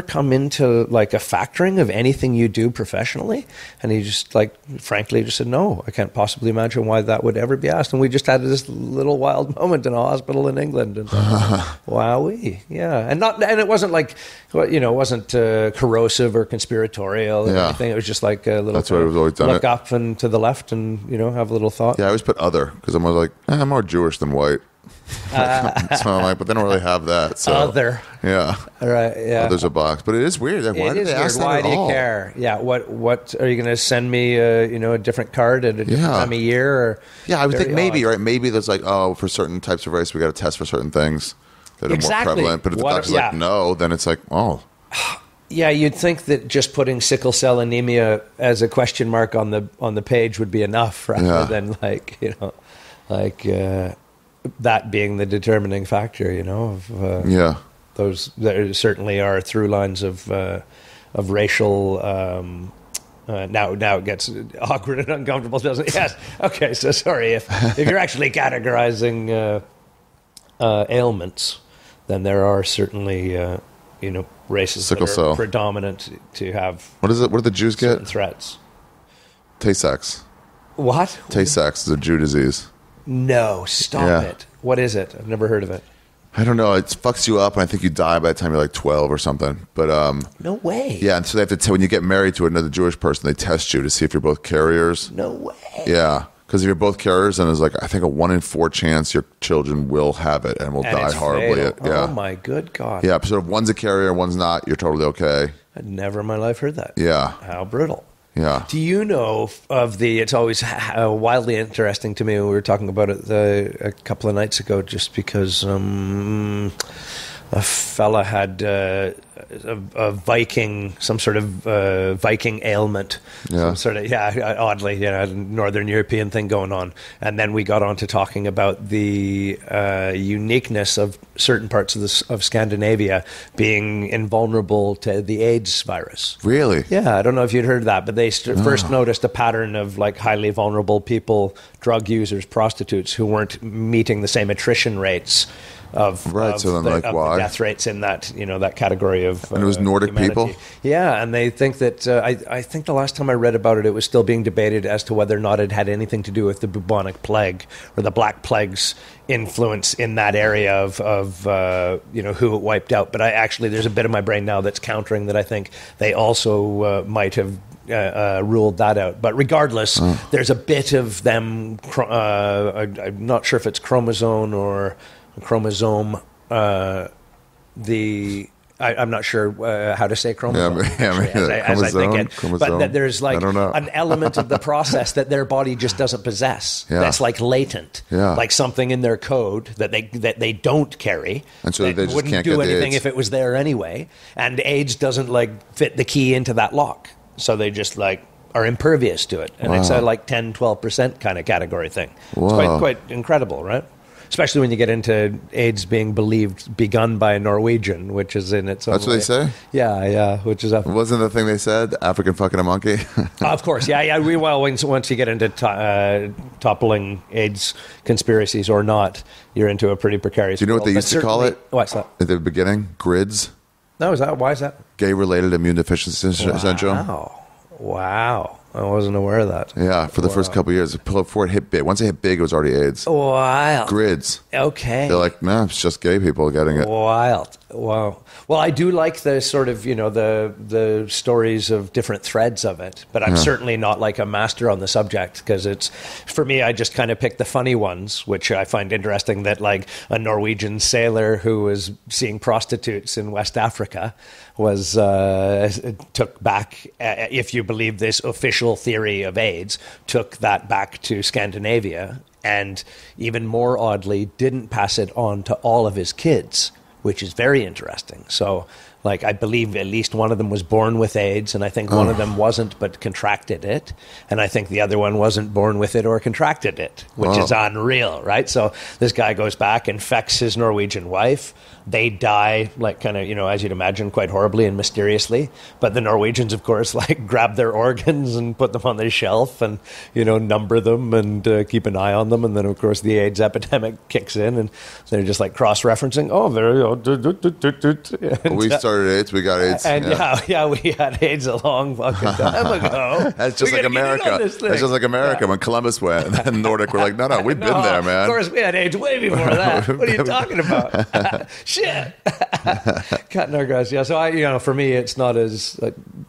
come into like a factoring of anything you do professionally? And he just frankly just said, no, I can't possibly imagine why that would ever be asked. And we just had this little wild moment in a hospital in England, and wowee, yeah, and it wasn't it wasn't corrosive or conspiratorial or anything. It was just like a little. That's what it was always done. Look up and to the left, and have a little thought. Yeah, I always put other because I'm always like, I'm more Jewish than white. So I'm like, but they don't really have that. So other, yeah, right, yeah. There's a box, but it is weird. Why do they ask that Why at do you all? care? Yeah, what are you going to send me? A different card at a different time of year? Or I would think maybe right. Maybe there's for certain types of race we got to test for certain things, that are more prevalent. But if the doctor's like, no, then it's like, oh. Yeah, you'd think that just putting sickle cell anemia as a question mark on the page would be enough, rather than that being the determining factor. Those there certainly are through lines of racial. Now it gets awkward and uncomfortable, doesn't it? Yes. Okay. So sorry if you're actually categorizing ailments, then there are certainly races sickle that are cell predominant to have. What is it? What do the Jews get? Threats. Tay-Sachs. What? Tay-Sachs is a Jew disease. No, stop it. What is it? I've never heard of it. I don't know. It fucks you up, and I think you die by the time you're like 12 or something. But no way. Yeah, and so they have to when you get married to another Jewish person, they test you to see if you're both carriers. No way. Yeah, because if you're both carriers, then there's like I think a 1 in 4 chance your children will have it and will die horribly. Yeah. Oh my good God. Yeah, so if one's a carrier, one's not, you're totally okay. I'd never in my life heard that. Yeah. How brutal. Yeah. Do you know of it's always wildly interesting to me. We were talking about it a couple of nights ago, just because a fella had a Viking, some sort of Viking ailment, some sort of oddly, Northern European thing going on, and then we got on to talking about the uniqueness of certain parts of Scandinavia being invulnerable to the AIDS virus. Really? Yeah, I don't know if you'd heard that, but they first noticed a pattern of like highly vulnerable people, drug users, prostitutes who weren't meeting the same attrition rates of the death rates in that that category of and it was Nordic humanity. people. Yeah, and they think that I think the last time I read about it, it was still being debated as to whether or not it had anything to do with the bubonic plague or the Black Plague's influence in that area of who it wiped out. But there's a bit of my brain now that's countering that. I think they also might have ruled that out. But regardless, there's a bit of them. I'm not sure if it's chromosome. I'm not sure how to say chromosome. As I think it. But that there's like an element of the process that their body just doesn't possess. Yeah. That's like latent, like something in their code that they don't carry. And so they just wouldn't can't do anything if it was there anyway. And AIDS doesn't like fit the key into that lock. So they just like are impervious to it. And it's a like 10-12% kind of category thing. Whoa. It's quite incredible, right? Especially when you get into AIDS being begun by a Norwegian, which is in its own That's what they say? Yeah, which is Wasn't the thing they said, African fucking a monkey? Of course, yeah. Once you get into toppling AIDS conspiracies or not, you're into a pretty precarious Do you know what they used to call it? What's that? At the beginning? GRIDS? No, why is that? Gay-related immune deficiency syndrome. Wow. I wasn't aware of that. Yeah, for the first couple of years. Before it hit big. Once it hit big, it was already AIDS. Wild. GRIDS. Okay. They're like, no, it's just gay people getting it. Wild. Wow. Well, I do like the sort of, the stories of different threads of it, but I'm certainly not like a master on the subject because for me, I just kind of pick the funny ones, which I find interesting that like a Norwegian sailor who was seeing prostitutes in West Africa took back, if you believe this official theory of AIDS, took that back to Scandinavia and even more oddly, didn't pass it on to all of his kids, which is very interesting. So, like, I believe at least one of them was born with AIDS, and I think one of them wasn't, but contracted it. And I think the other one wasn't born with it or contracted it, which is unreal, right? So this guy goes back, infects his Norwegian wife. They die, like, kind of, as you'd imagine, quite horribly and mysteriously. But the Norwegians, of course, like, grab their organs and put them on the shelf and, number them and keep an eye on them. And then, of course, the AIDS epidemic kicks in, and they're just, like, cross-referencing. Oh, there you go. We started AIDS, we got AIDS. And we had AIDS a long fucking time ago. That's just like America. That's just like America when Columbus went. And Nordic were like, no, we've been there, man. Of course, we had AIDS way before that. What are you talking about? Shit. Cutting our grass. Yeah, so for me, it's not as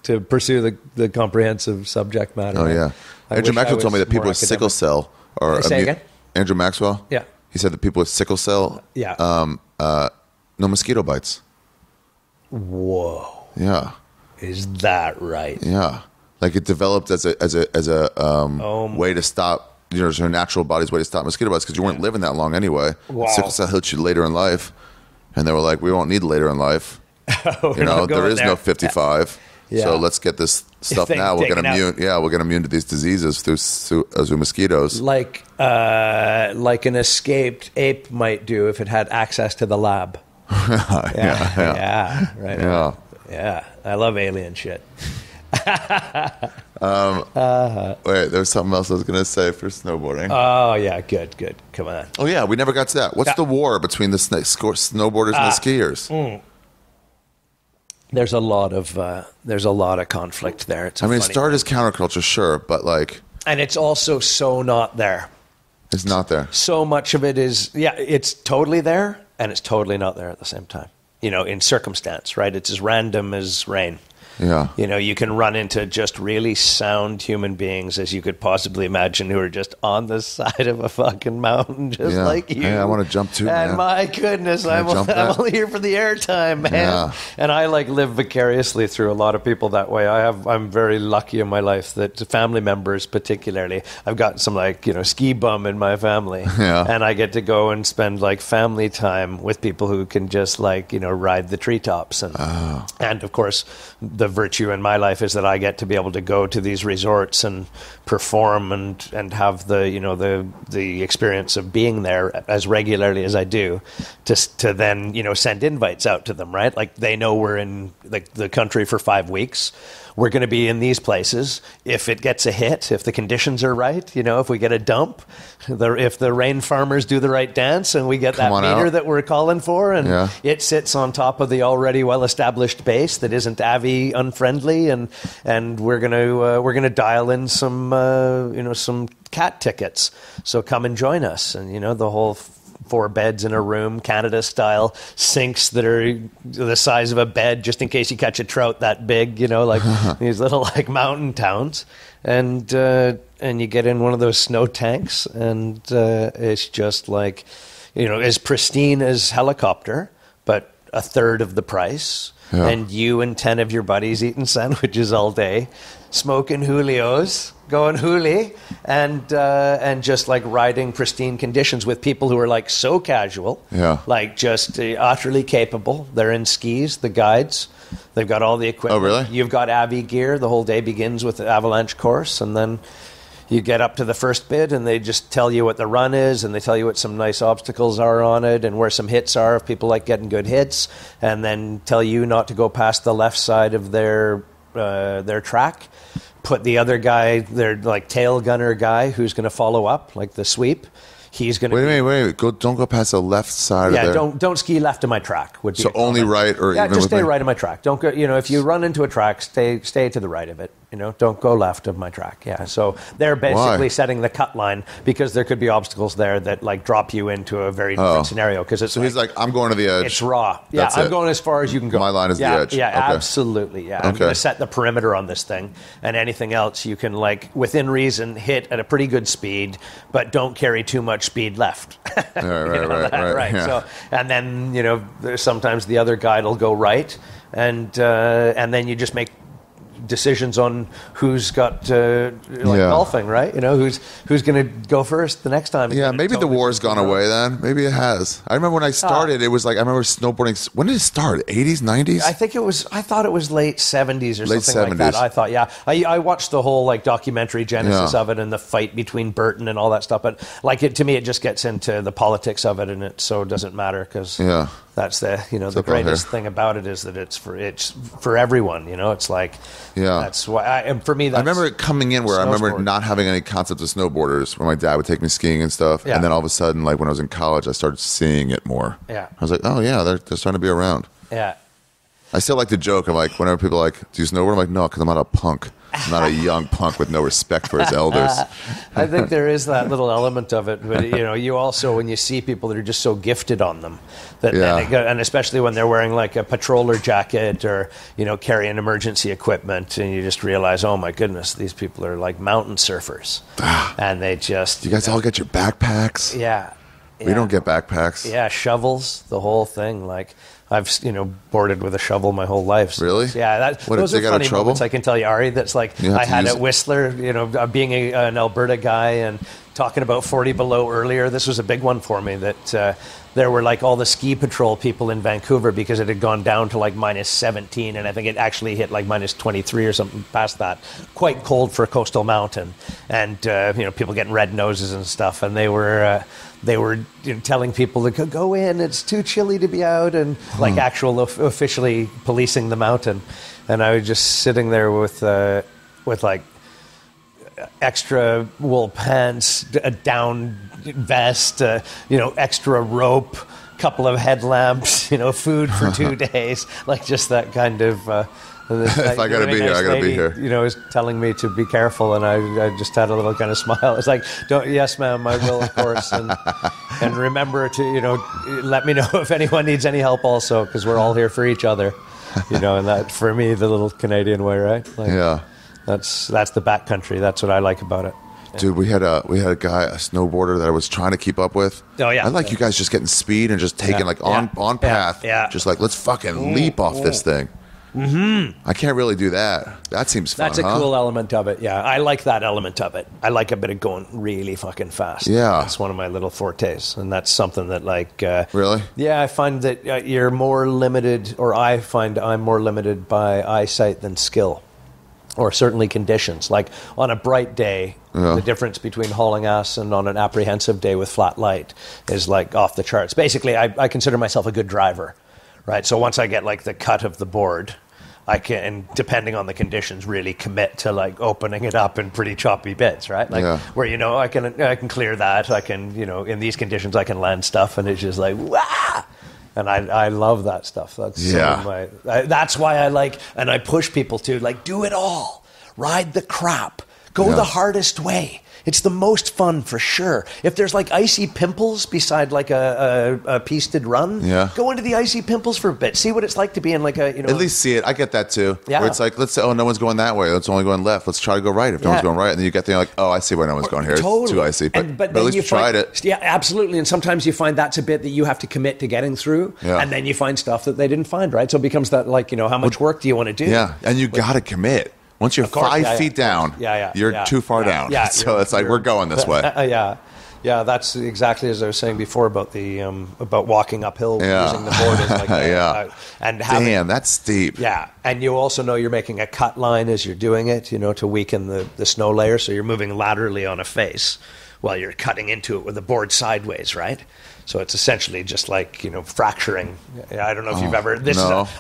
to pursue the comprehensive subject matter. Oh, yeah. Andrew Maxwell told me that people with sickle cell are... Say again? Andrew Maxwell? Yeah. He said that people with sickle cell... Yeah. No mosquito bites. Whoa. Yeah. Is that right? Yeah. Like it developed as a way to stop, your natural body's way to stop mosquito bites because you weren't living that long anyway. Wow. Sickle cell hits you later in life. and they were like, we won't need later in life. There is no 55. Yeah. So let's get this stuff now. We'll get immune. Yeah, we'll get immune to these diseases through mosquitoes. Like an escaped ape might do if it had access to the lab. Yeah. Right. Yeah. Yeah. I love alien shit. Wait, there's something else I was going to say for snowboarding. Oh, yeah. Good. Come on. Oh, yeah. We never got to that. What's the war between the snowboarders and the skiers? There's a lot of conflict there. It started as counterculture, sure, but like, and it's also so not there. It's not there. So much of it is, it's totally there, and it's totally not there at the same time. In circumstance, right? It's as random as rain. Yeah. You can run into just really sound human beings as you could possibly imagine who are just on the side of a fucking mountain, just like you. Hey, I want to jump too, and man. My goodness, I'm only here for the airtime, man. Yeah. And I live vicariously through a lot of people that way. I'm very lucky in my life that family members, particularly, I've got some ski bum in my family, and I get to go and spend family time with people who can just ride the treetops, and of course the virtue in my life is that I get to be able to go to these resorts and perform and have the experience of being there as regularly as I do to then send invites out to them, right? Like they know we're in the country for 5 weeks. We're going to be in these places. If it gets a hit, if the conditions are right, if we get a dump, if the rain farmers do the right dance and we get that meter that we're calling for, and it sits on top of the already well-established base that isn't AVI unfriendly, and we're gonna dial in some cat tickets. So come and join us, and the whole 4 beds in a room, Canada style, sinks that are the size of a bed just in case you catch a trout that big, these little mountain towns, and you get in one of those snow tanks, and it's just as pristine as helicopter, but a third of the price. Yeah. And you and 10 of your buddies eating sandwiches all day, smoking Julios, going hoolie, and just riding pristine conditions with people who are so casual, just utterly capable. They're in skis, the guides. They've got all the equipment. Oh, really? You've got AVI gear. The whole day begins with the avalanche course, and then you get up to the first bit, and they just tell you what the run is, and they tell you what some nice obstacles are on it, and where some hits are if people like getting good hits, and then tell you not to go past the left side of their track. Put the other guy, their tail gunner guy, who's going to follow up, the sweep. He's going to wait. Don't go past the left side. Yeah, of there. don't ski left of my track. Would be so only right, or even just with stay right of my track. Don't go. If you run into a track, stay to the right of it. Don't go left of my track. Yeah. So they're basically setting the cut line because there could be obstacles there that drop you into a very different scenario. Because it's he's I'm going to the edge. It's raw. Yeah, I'm going as far as you can go. My line is the edge. Yeah, okay. Absolutely. Yeah, I'm going to set the perimeter on this thing, and anything else you can within reason hit at a pretty good speed, but don't carry too much speed left. Right. Yeah. So, and then sometimes the other guide will go right, and then you just make decisions on who's got golfing, right? Who's going to go first the next time. Yeah, maybe the war's gone away then. Maybe it has. I remember when I started, it was I remember snowboarding. When did it start? 80s, 90s? I thought it was late 70s or late something 70s. like that. I thought, I watched the whole documentary genesis of it and the fight between Burton and all that stuff. But to me, it just gets into the politics of it, and it so doesn't matter because that's the greatest thing about it is that it's for everyone. It's that's why. For me, I remember it coming in where I remember not having any concept of snowboarders. Where my dad would take me skiing and stuff, and then all of a sudden, when I was in college, I started seeing it more. Yeah, I was like, oh yeah, they're starting to be around. Yeah, I still like to joke. I'm whenever people are do you snowboard? I'm like, no, because I'm not a punk. I'm not a young punk with no respect for his elders. I think there is that little element of it, but you also, when you see people that are just so gifted on them, and especially when they're wearing a patroller jacket or carrying emergency equipment, and you just realize, oh my goodness, these people are mountain surfers, and they just. You guys all get your backpacks? Yeah. We don't get backpacks. Yeah, shovels, the whole thing. I've boarded with a shovel my whole life. So, really? Yeah. Those are funny moments. I can tell you, Ari. That's I had at Whistler. Being an Alberta guy and talking about 40 below earlier. This was a big one for me. That there were like all the ski patrol people in Vancouver because it had gone down to like minus 17, and I think it actually hit like minus 23 or something past that. Quite cold for a coastal mountain, and people getting red noses and stuff, and they were telling people to go in, it's too chilly to be out, and like officially policing the mountain. And I was just sitting there with like extra wool pants, a down vest, extra rope, couple of headlamps, food for 2 days, like just that kind of. If I gotta be here, I gotta be here. Was telling me to be careful, and I just had a little kind of smile. It's like, yes, ma'am, I will, of course, and remember to let me know if anyone needs any help, also, because we're all here for each other, and that for me, the little Canadian way, right? Like, yeah. That's the backcountry. That's what I like about it. Yeah. Dude, we had a guy, a snowboarder that I was trying to keep up with. Oh yeah. I like you guys just getting speed and just taking on path. Yeah. Just like, let's fucking leap off this thing. Mm-hmm. I can't really do that. That seems fun. That's a cool element of it. Yeah, I like that element of it. I like a bit of going really fucking fast. Yeah, that's one of my little fortes, and that's something that really. Yeah, I find that you're more limited, or I find I'm more limited by eyesight than skill. Or certainly conditions. Like on a bright day, the difference between hauling ass and on an apprehensive day with flat light is like off the charts. Basically, I consider myself a good driver, right? So once I get like the cut of the board, I can, depending on the conditions, really commit to like opening it up in pretty choppy bits, right? Like where I can clear that. I can in these conditions I can land stuff, and it's just like wah. And I love that stuff. That's that's why I like, and I push people to like do it all, ride the crap, go the hardest way. It's the most fun for sure. If there's like icy pimples beside like a pisted run, go into the icy pimples for a bit. See what it's like to be in like a At least see it. I get that too. Yeah. Where it's like, let's say, no one's going that way. Let's only going left. Let's try to go right. If no one's going right, and then you get there like, I see why no one's going here. Totally. It's too icy. But at least you tried it. Yeah, absolutely. And sometimes you find that's a bit that you have to commit to getting through, and then you find stuff that they didn't find, right? So it becomes that like, how much work do you want to do? Yeah, and you got to commit. Once you're 5 feet down, you're too far down. Yeah, so it's like, we're going this way. Yeah, that's exactly as I was saying before about the about walking uphill using the board. Is like and having, that's steep. Yeah, and you also know you're making a cut line as you're doing it, to weaken the snow layer, so you're moving laterally on a face while you're cutting into it with the board sideways, right? So it's essentially just like, fracturing. I don't know if you've ever...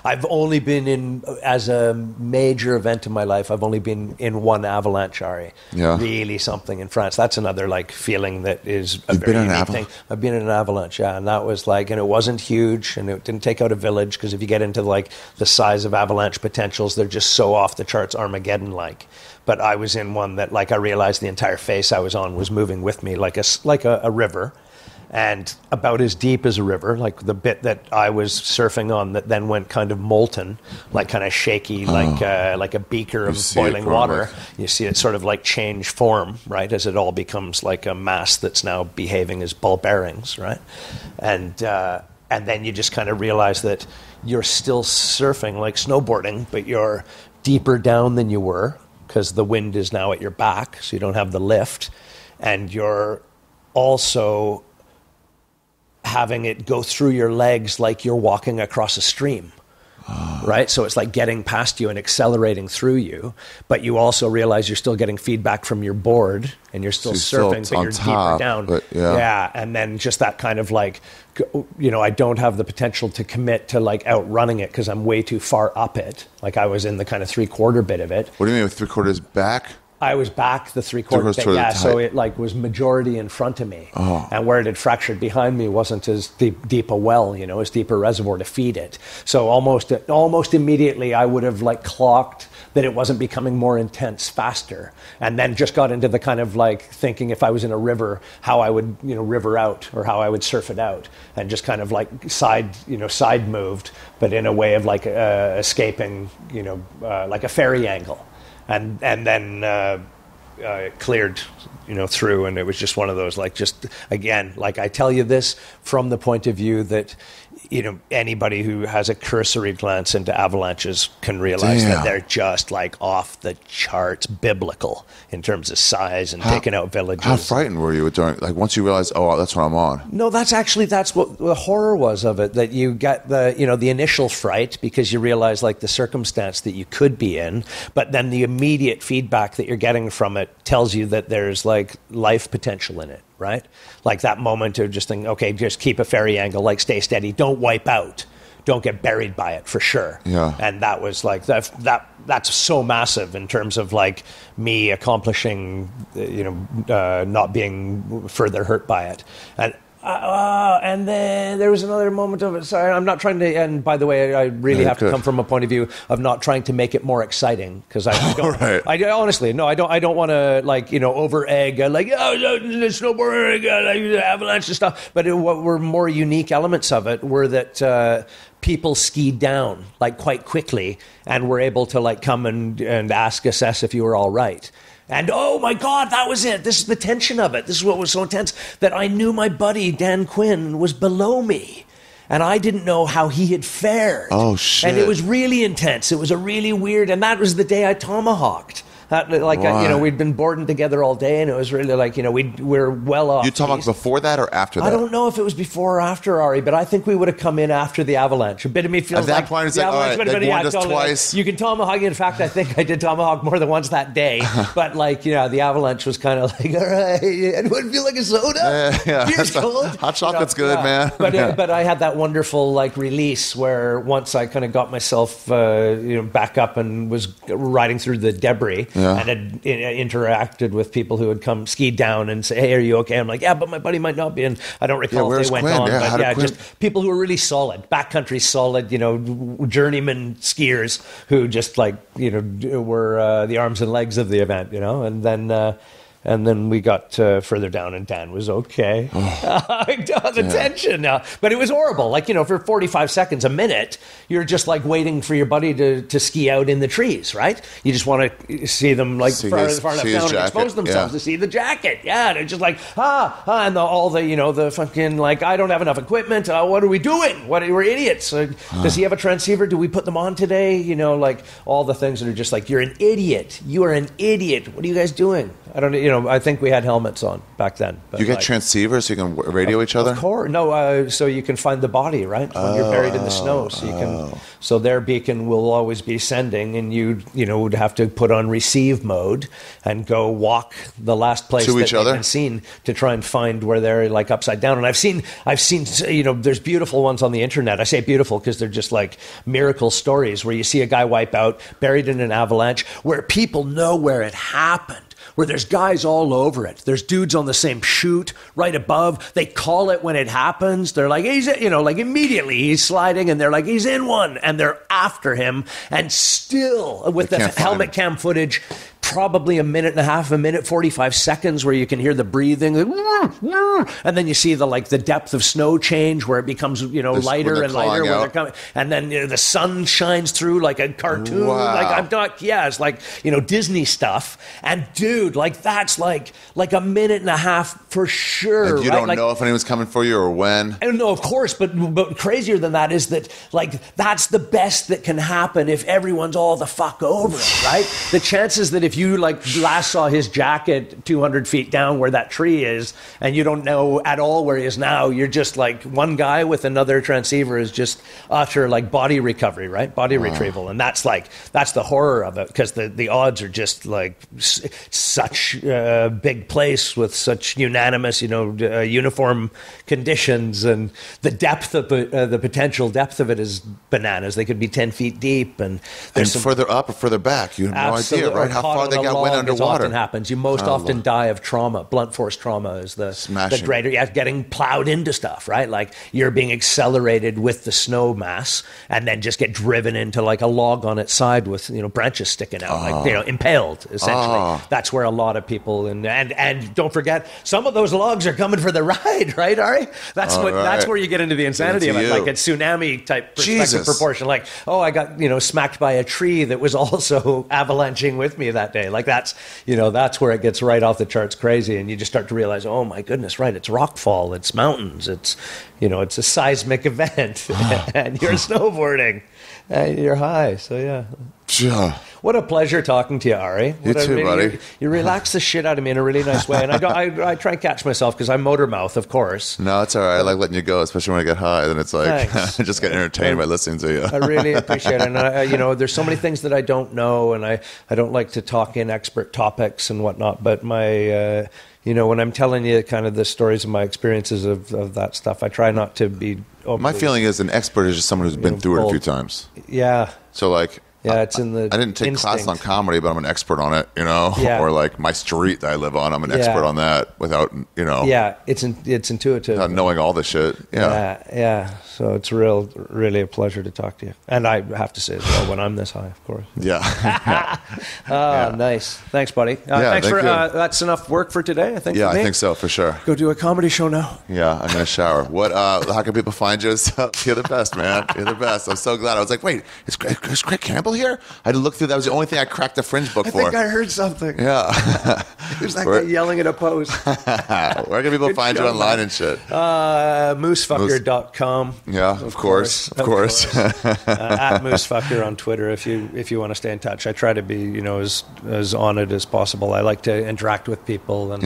I've only been in, as a major event in my life, I've only been in one avalanche, Ari. Yeah. Really something in France. That's another like feeling that is a very unique thing. I've been in an avalanche, and that was like, and it wasn't huge, and it didn't take out a village, because if you get into like the size of avalanche potentials, they're just so off the charts Armageddon-like. But I was in one that like I realized the entire face I was on was moving with me like a river. And about as deep as a river, like the bit that I was surfing on that then went kind of molten, like kind of shaky, like a beaker of boiling water. You see it sort of like change form, right, as it all becomes like a mass that's now behaving as ball bearings, right? And then you just kind of realize that you're still surfing like snowboarding, but you're deeper down than you were because the wind is now at your back, so you don't have the lift, and you're also having it go through your legs like you're walking across a stream, right? So it's like getting past you and accelerating through you, but you also realize you're still getting feedback from your board, and you're still surfing, but you're deeper down. But and then just that kind of like, I don't have the potential to commit to like outrunning it because I'm way too far up it. Like I was in the kind of 3/4 bit of it. What do you mean with 3/4 back? I was back the 3/4 bit, so it like was majority in front of me, and where it had fractured behind me wasn't as deep a well, as deep a reservoir to feed it. So almost immediately I would have like clocked that it wasn't becoming more intense faster, and then just got into the kind of like thinking if I was in a river, how I would river out or how I would surf it out, and just kind of like side moved, but in a way of like escaping, like a ferry angle. And then it cleared, through, and it was just one of those, like, just, again, like I tell you this from the point of view that anybody who has a cursory glance into avalanches can realize that they're just like off the charts biblical in terms of size and taking out villages. How frightened were you during, like, once you realized, oh, that's what I'm on? No, that's what the horror was of it, that you get the initial fright because you realize like the circumstance that you could be in, but then the immediate feedback that you're getting from it tells you that there's like life potential in it. Right? Like that moment of just thinking, okay, just keep a ferry angle, like stay steady, don't wipe out, don't get buried by it for sure. Yeah. And that was like, that's so massive in terms of like me accomplishing, not being further hurt by it. And then there was another moment of it. Sorry, I'm not trying to. And by the way, I really have to come from a point of view of not trying to make it more exciting because I don't. Right. I honestly, no, I don't. I don't want to over egg the snowboarding, the avalanche and stuff. But what were more unique elements of it were that. People skied down like quite quickly and were able to like come and assess if you were all right. And oh my God, that was it. This is the tension of it. This is what was so intense that I knew my buddy Dan Quinn was below me. And I didn't know how he had fared. Oh, shit. And it was really intense. It was a really weird, and that was the day I tomahawked. We'd been boarding together all day, and it was really like, we're well off. You tomahawked before that or after that? I don't know if it was before or after, Ari, but I think we would have come in after the avalanche. A bit of me feels like... At that point, it's like, all right, they warned us twice. You can tomahawk. In fact, I think I did tomahawk more than once that day. But, the avalanche was kind of like, all right, anyone feel like a soda? Yeah. Beer's cold? Hot chocolate's good, man. But I had that wonderful, release where once I kind of got myself, back up and was riding through the debris... Yeah. And had interacted with people who had come skied down and say, hey, are you okay? I'm like, yeah, but my buddy might not be. And I don't recall if they went Quinn? on. Yeah, but just people who were really solid, backcountry solid, journeyman skiers who just were the arms and legs of the event, And then we got further down, and Dan was okay. The tension now. But it was horrible. For 45 seconds, a minute, you're just waiting for your buddy to ski out in the trees, right? You just want to see them far enough down and expose themselves to see the jacket. Yeah, they're just and all the fucking I don't have enough equipment. What are we doing? We're idiots. Does he have a transceiver? Do we put them on today? All the things that are just you're an idiot. You are an idiot. What are you guys doing? I don't know. I think we had helmets on back then. But you get transceivers so you can radio each other? Of course. No, so you can find the body, right? When you're buried in the snow. So you can. So their beacon will always be sending, and you would have to put on receive mode and go walk the last place that they've been seen to try and find where they're upside down. And I've seen there's beautiful ones on the internet. I say beautiful because they're just miracle stories where you see a guy wipe out, buried in an avalanche, where people know where it happened. Where there's guys all over it. There's dudes on the same chute right above. They call it when it happens. They're he's, immediately he's sliding, and they're he's in one, and they're after him. And still, with the helmet cam footage, probably a minute and a half, 45 seconds, where you can hear the breathing, and then you see the depth of snow change, where it becomes lighter and lighter, where they're coming, and then the sun shines through like a cartoon. Wow. It's Disney stuff. And dude, that's like a minute and a half for sure. And you don't know if anyone's coming for you or when. I don't know, of course, but crazier than that is that that's the best that can happen if everyone's all the fuck over it, right? The chances that if you last saw his jacket 200 feet down where that tree is, and you don't know at all where he is now, you're just one guy with another transceiver is just utter body recovery, right? Body retrieval. And that's the horror of it, because the odds are just such a big place with such unanimous, uniform conditions, and the depth of the potential depth of it is bananas. They could be 10 feet deep, and further up or further back, you have no idea, right? How far they got wind underwater. Often happens. You most often die of trauma. Blunt force trauma is the greater. Yeah, getting plowed into stuff, right? You're being accelerated with the snow mass, and then just get driven into a log on its side with branches sticking out, impaled essentially. That's where a lot of people and don't forget, some of those logs are coming for the ride, right, Ari? That's where you get into the insanity of it, a tsunami type perspective proportion. I got smacked by a tree that was also avalanching with me that day. That's where it gets right off the charts crazy, and you just start to realize, oh my goodness, right? It's rockfall, it's mountains, it's it's a seismic event, and you're snowboarding, and you're high. So yeah. Sure. What a pleasure talking to you, Ari. You too, buddy. You relax the shit out of me in a really nice way, and I try and catch myself because I motor mouth, of course. No, it's all right. I like letting you go, especially when I get high. Then it's like I just get entertained by listening to you. I really appreciate it. And there's so many things that I don't know, and I don't like to talk in expert topics and whatnot. But my when I'm telling you kind of the stories of my experiences of that stuff, I try not to be. My feeling is an expert is just someone who's been through it a few times. Yeah. So like. Yeah, it's in the I didn't take classes on comedy, but I'm an expert on it, Yeah. Or like my street that I live on, I'm an expert on that without, Yeah, it's intuitive. Without knowing all the shit. Yeah. So it's really a pleasure to talk to you. And I have to say as well, when I'm this high, of course. Yeah. Nice. Thanks, buddy. Thanks for that's enough work for today, I think. Yeah, for me. I think so, for sure. Go do a comedy show now. Yeah, I'm gonna shower. What? How can people find you? You're the best, man. You're the best. I'm so glad. I was like, wait, is Greg Campbell here? I had to look through. That was the only thing I cracked the Fringe book for. I think I heard something. Yeah. There's that guy yelling at a post. Where can people find you online and shit? Moosefucker.com. Yeah, of course. At Moosefucker on Twitter if you want to stay in touch. I try to be, as on it as possible. I like to interact with people, and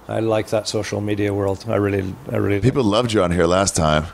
I like that social media world. I really People loved you on here last time.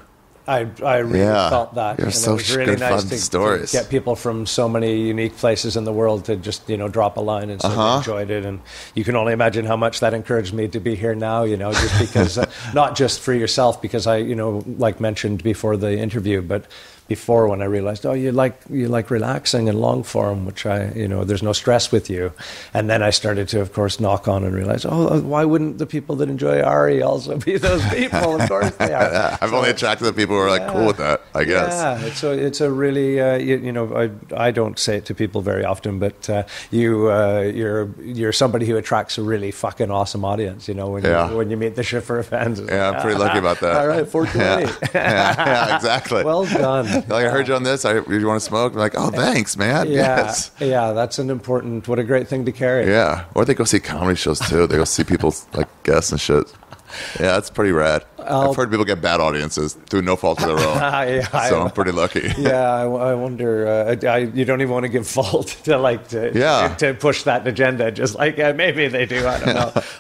I really felt that. You're so it was really good, nice fun to stories. get people from so many unique places in the world to just, drop a line and say they enjoyed it. And you can only imagine how much that encouraged me to be here now, just because, not just for yourself, because I, like mentioned before the interview, but before when I realized, you like relaxing and long form, which there's no stress with you. And then I started to, of course, knock on and realize, why wouldn't the people that enjoy Ari also be those people? Of course they are. I've only attracted the people who are cool with that, I guess. Yeah, it's a really, I don't say it to people very often, but you're somebody who attracts a really fucking awesome audience, when you meet the Shaffir fans. Yeah, I'm pretty lucky about that. All right, 420. Yeah, exactly. Well done. I heard you on this. You want to smoke? I'm like, thanks, man. Yes. Yeah, that's what a great thing to carry. Yeah. Or they go see comedy shows too. They go see people guests and shit. Yeah, that's pretty rad. I've heard people get bad audiences through no fault of their own. So I'm pretty lucky. Yeah, I wonder. You don't even want to give fault to push that agenda. Just maybe they do. I don't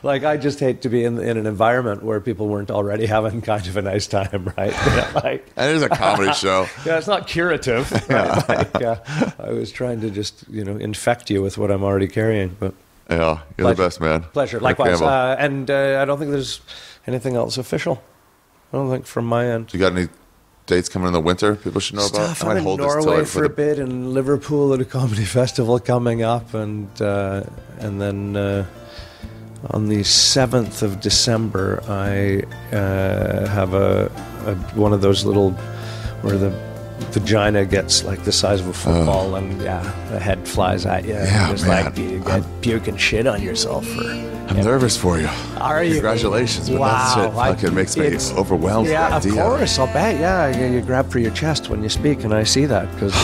know. I just hate to be in an environment where people weren't already having kind of a nice time, right? And it is a comedy show. Yeah, it's not curative. Right? I was trying to just infect you with what I'm already carrying, but. Yeah, you're the best, man. Pleasure. Likewise. And I don't think there's anything else official. I don't think from my end. You got any dates coming in the winter people should know about? I'm in Norway for a bit, and Liverpool at a comedy festival coming up, and then on the 7th of December I have a one of those little where the vagina gets the size of a football, and the head flies at you. Yeah, and just you get puke and shit on yourself. I'm nervous for you. Are you? Congratulations, but that shit fucking makes me overwhelmed. Yeah, of course, I'll bet. Yeah, you grab for your chest when you speak, and I see that because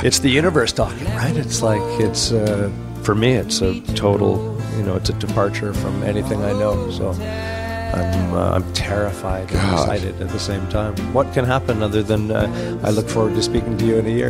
it's the universe talking, right? It's for me, it's a total, it's a departure from anything I know. So. I'm terrified and excited at the same time. What can happen other than I look forward to speaking to you in a year?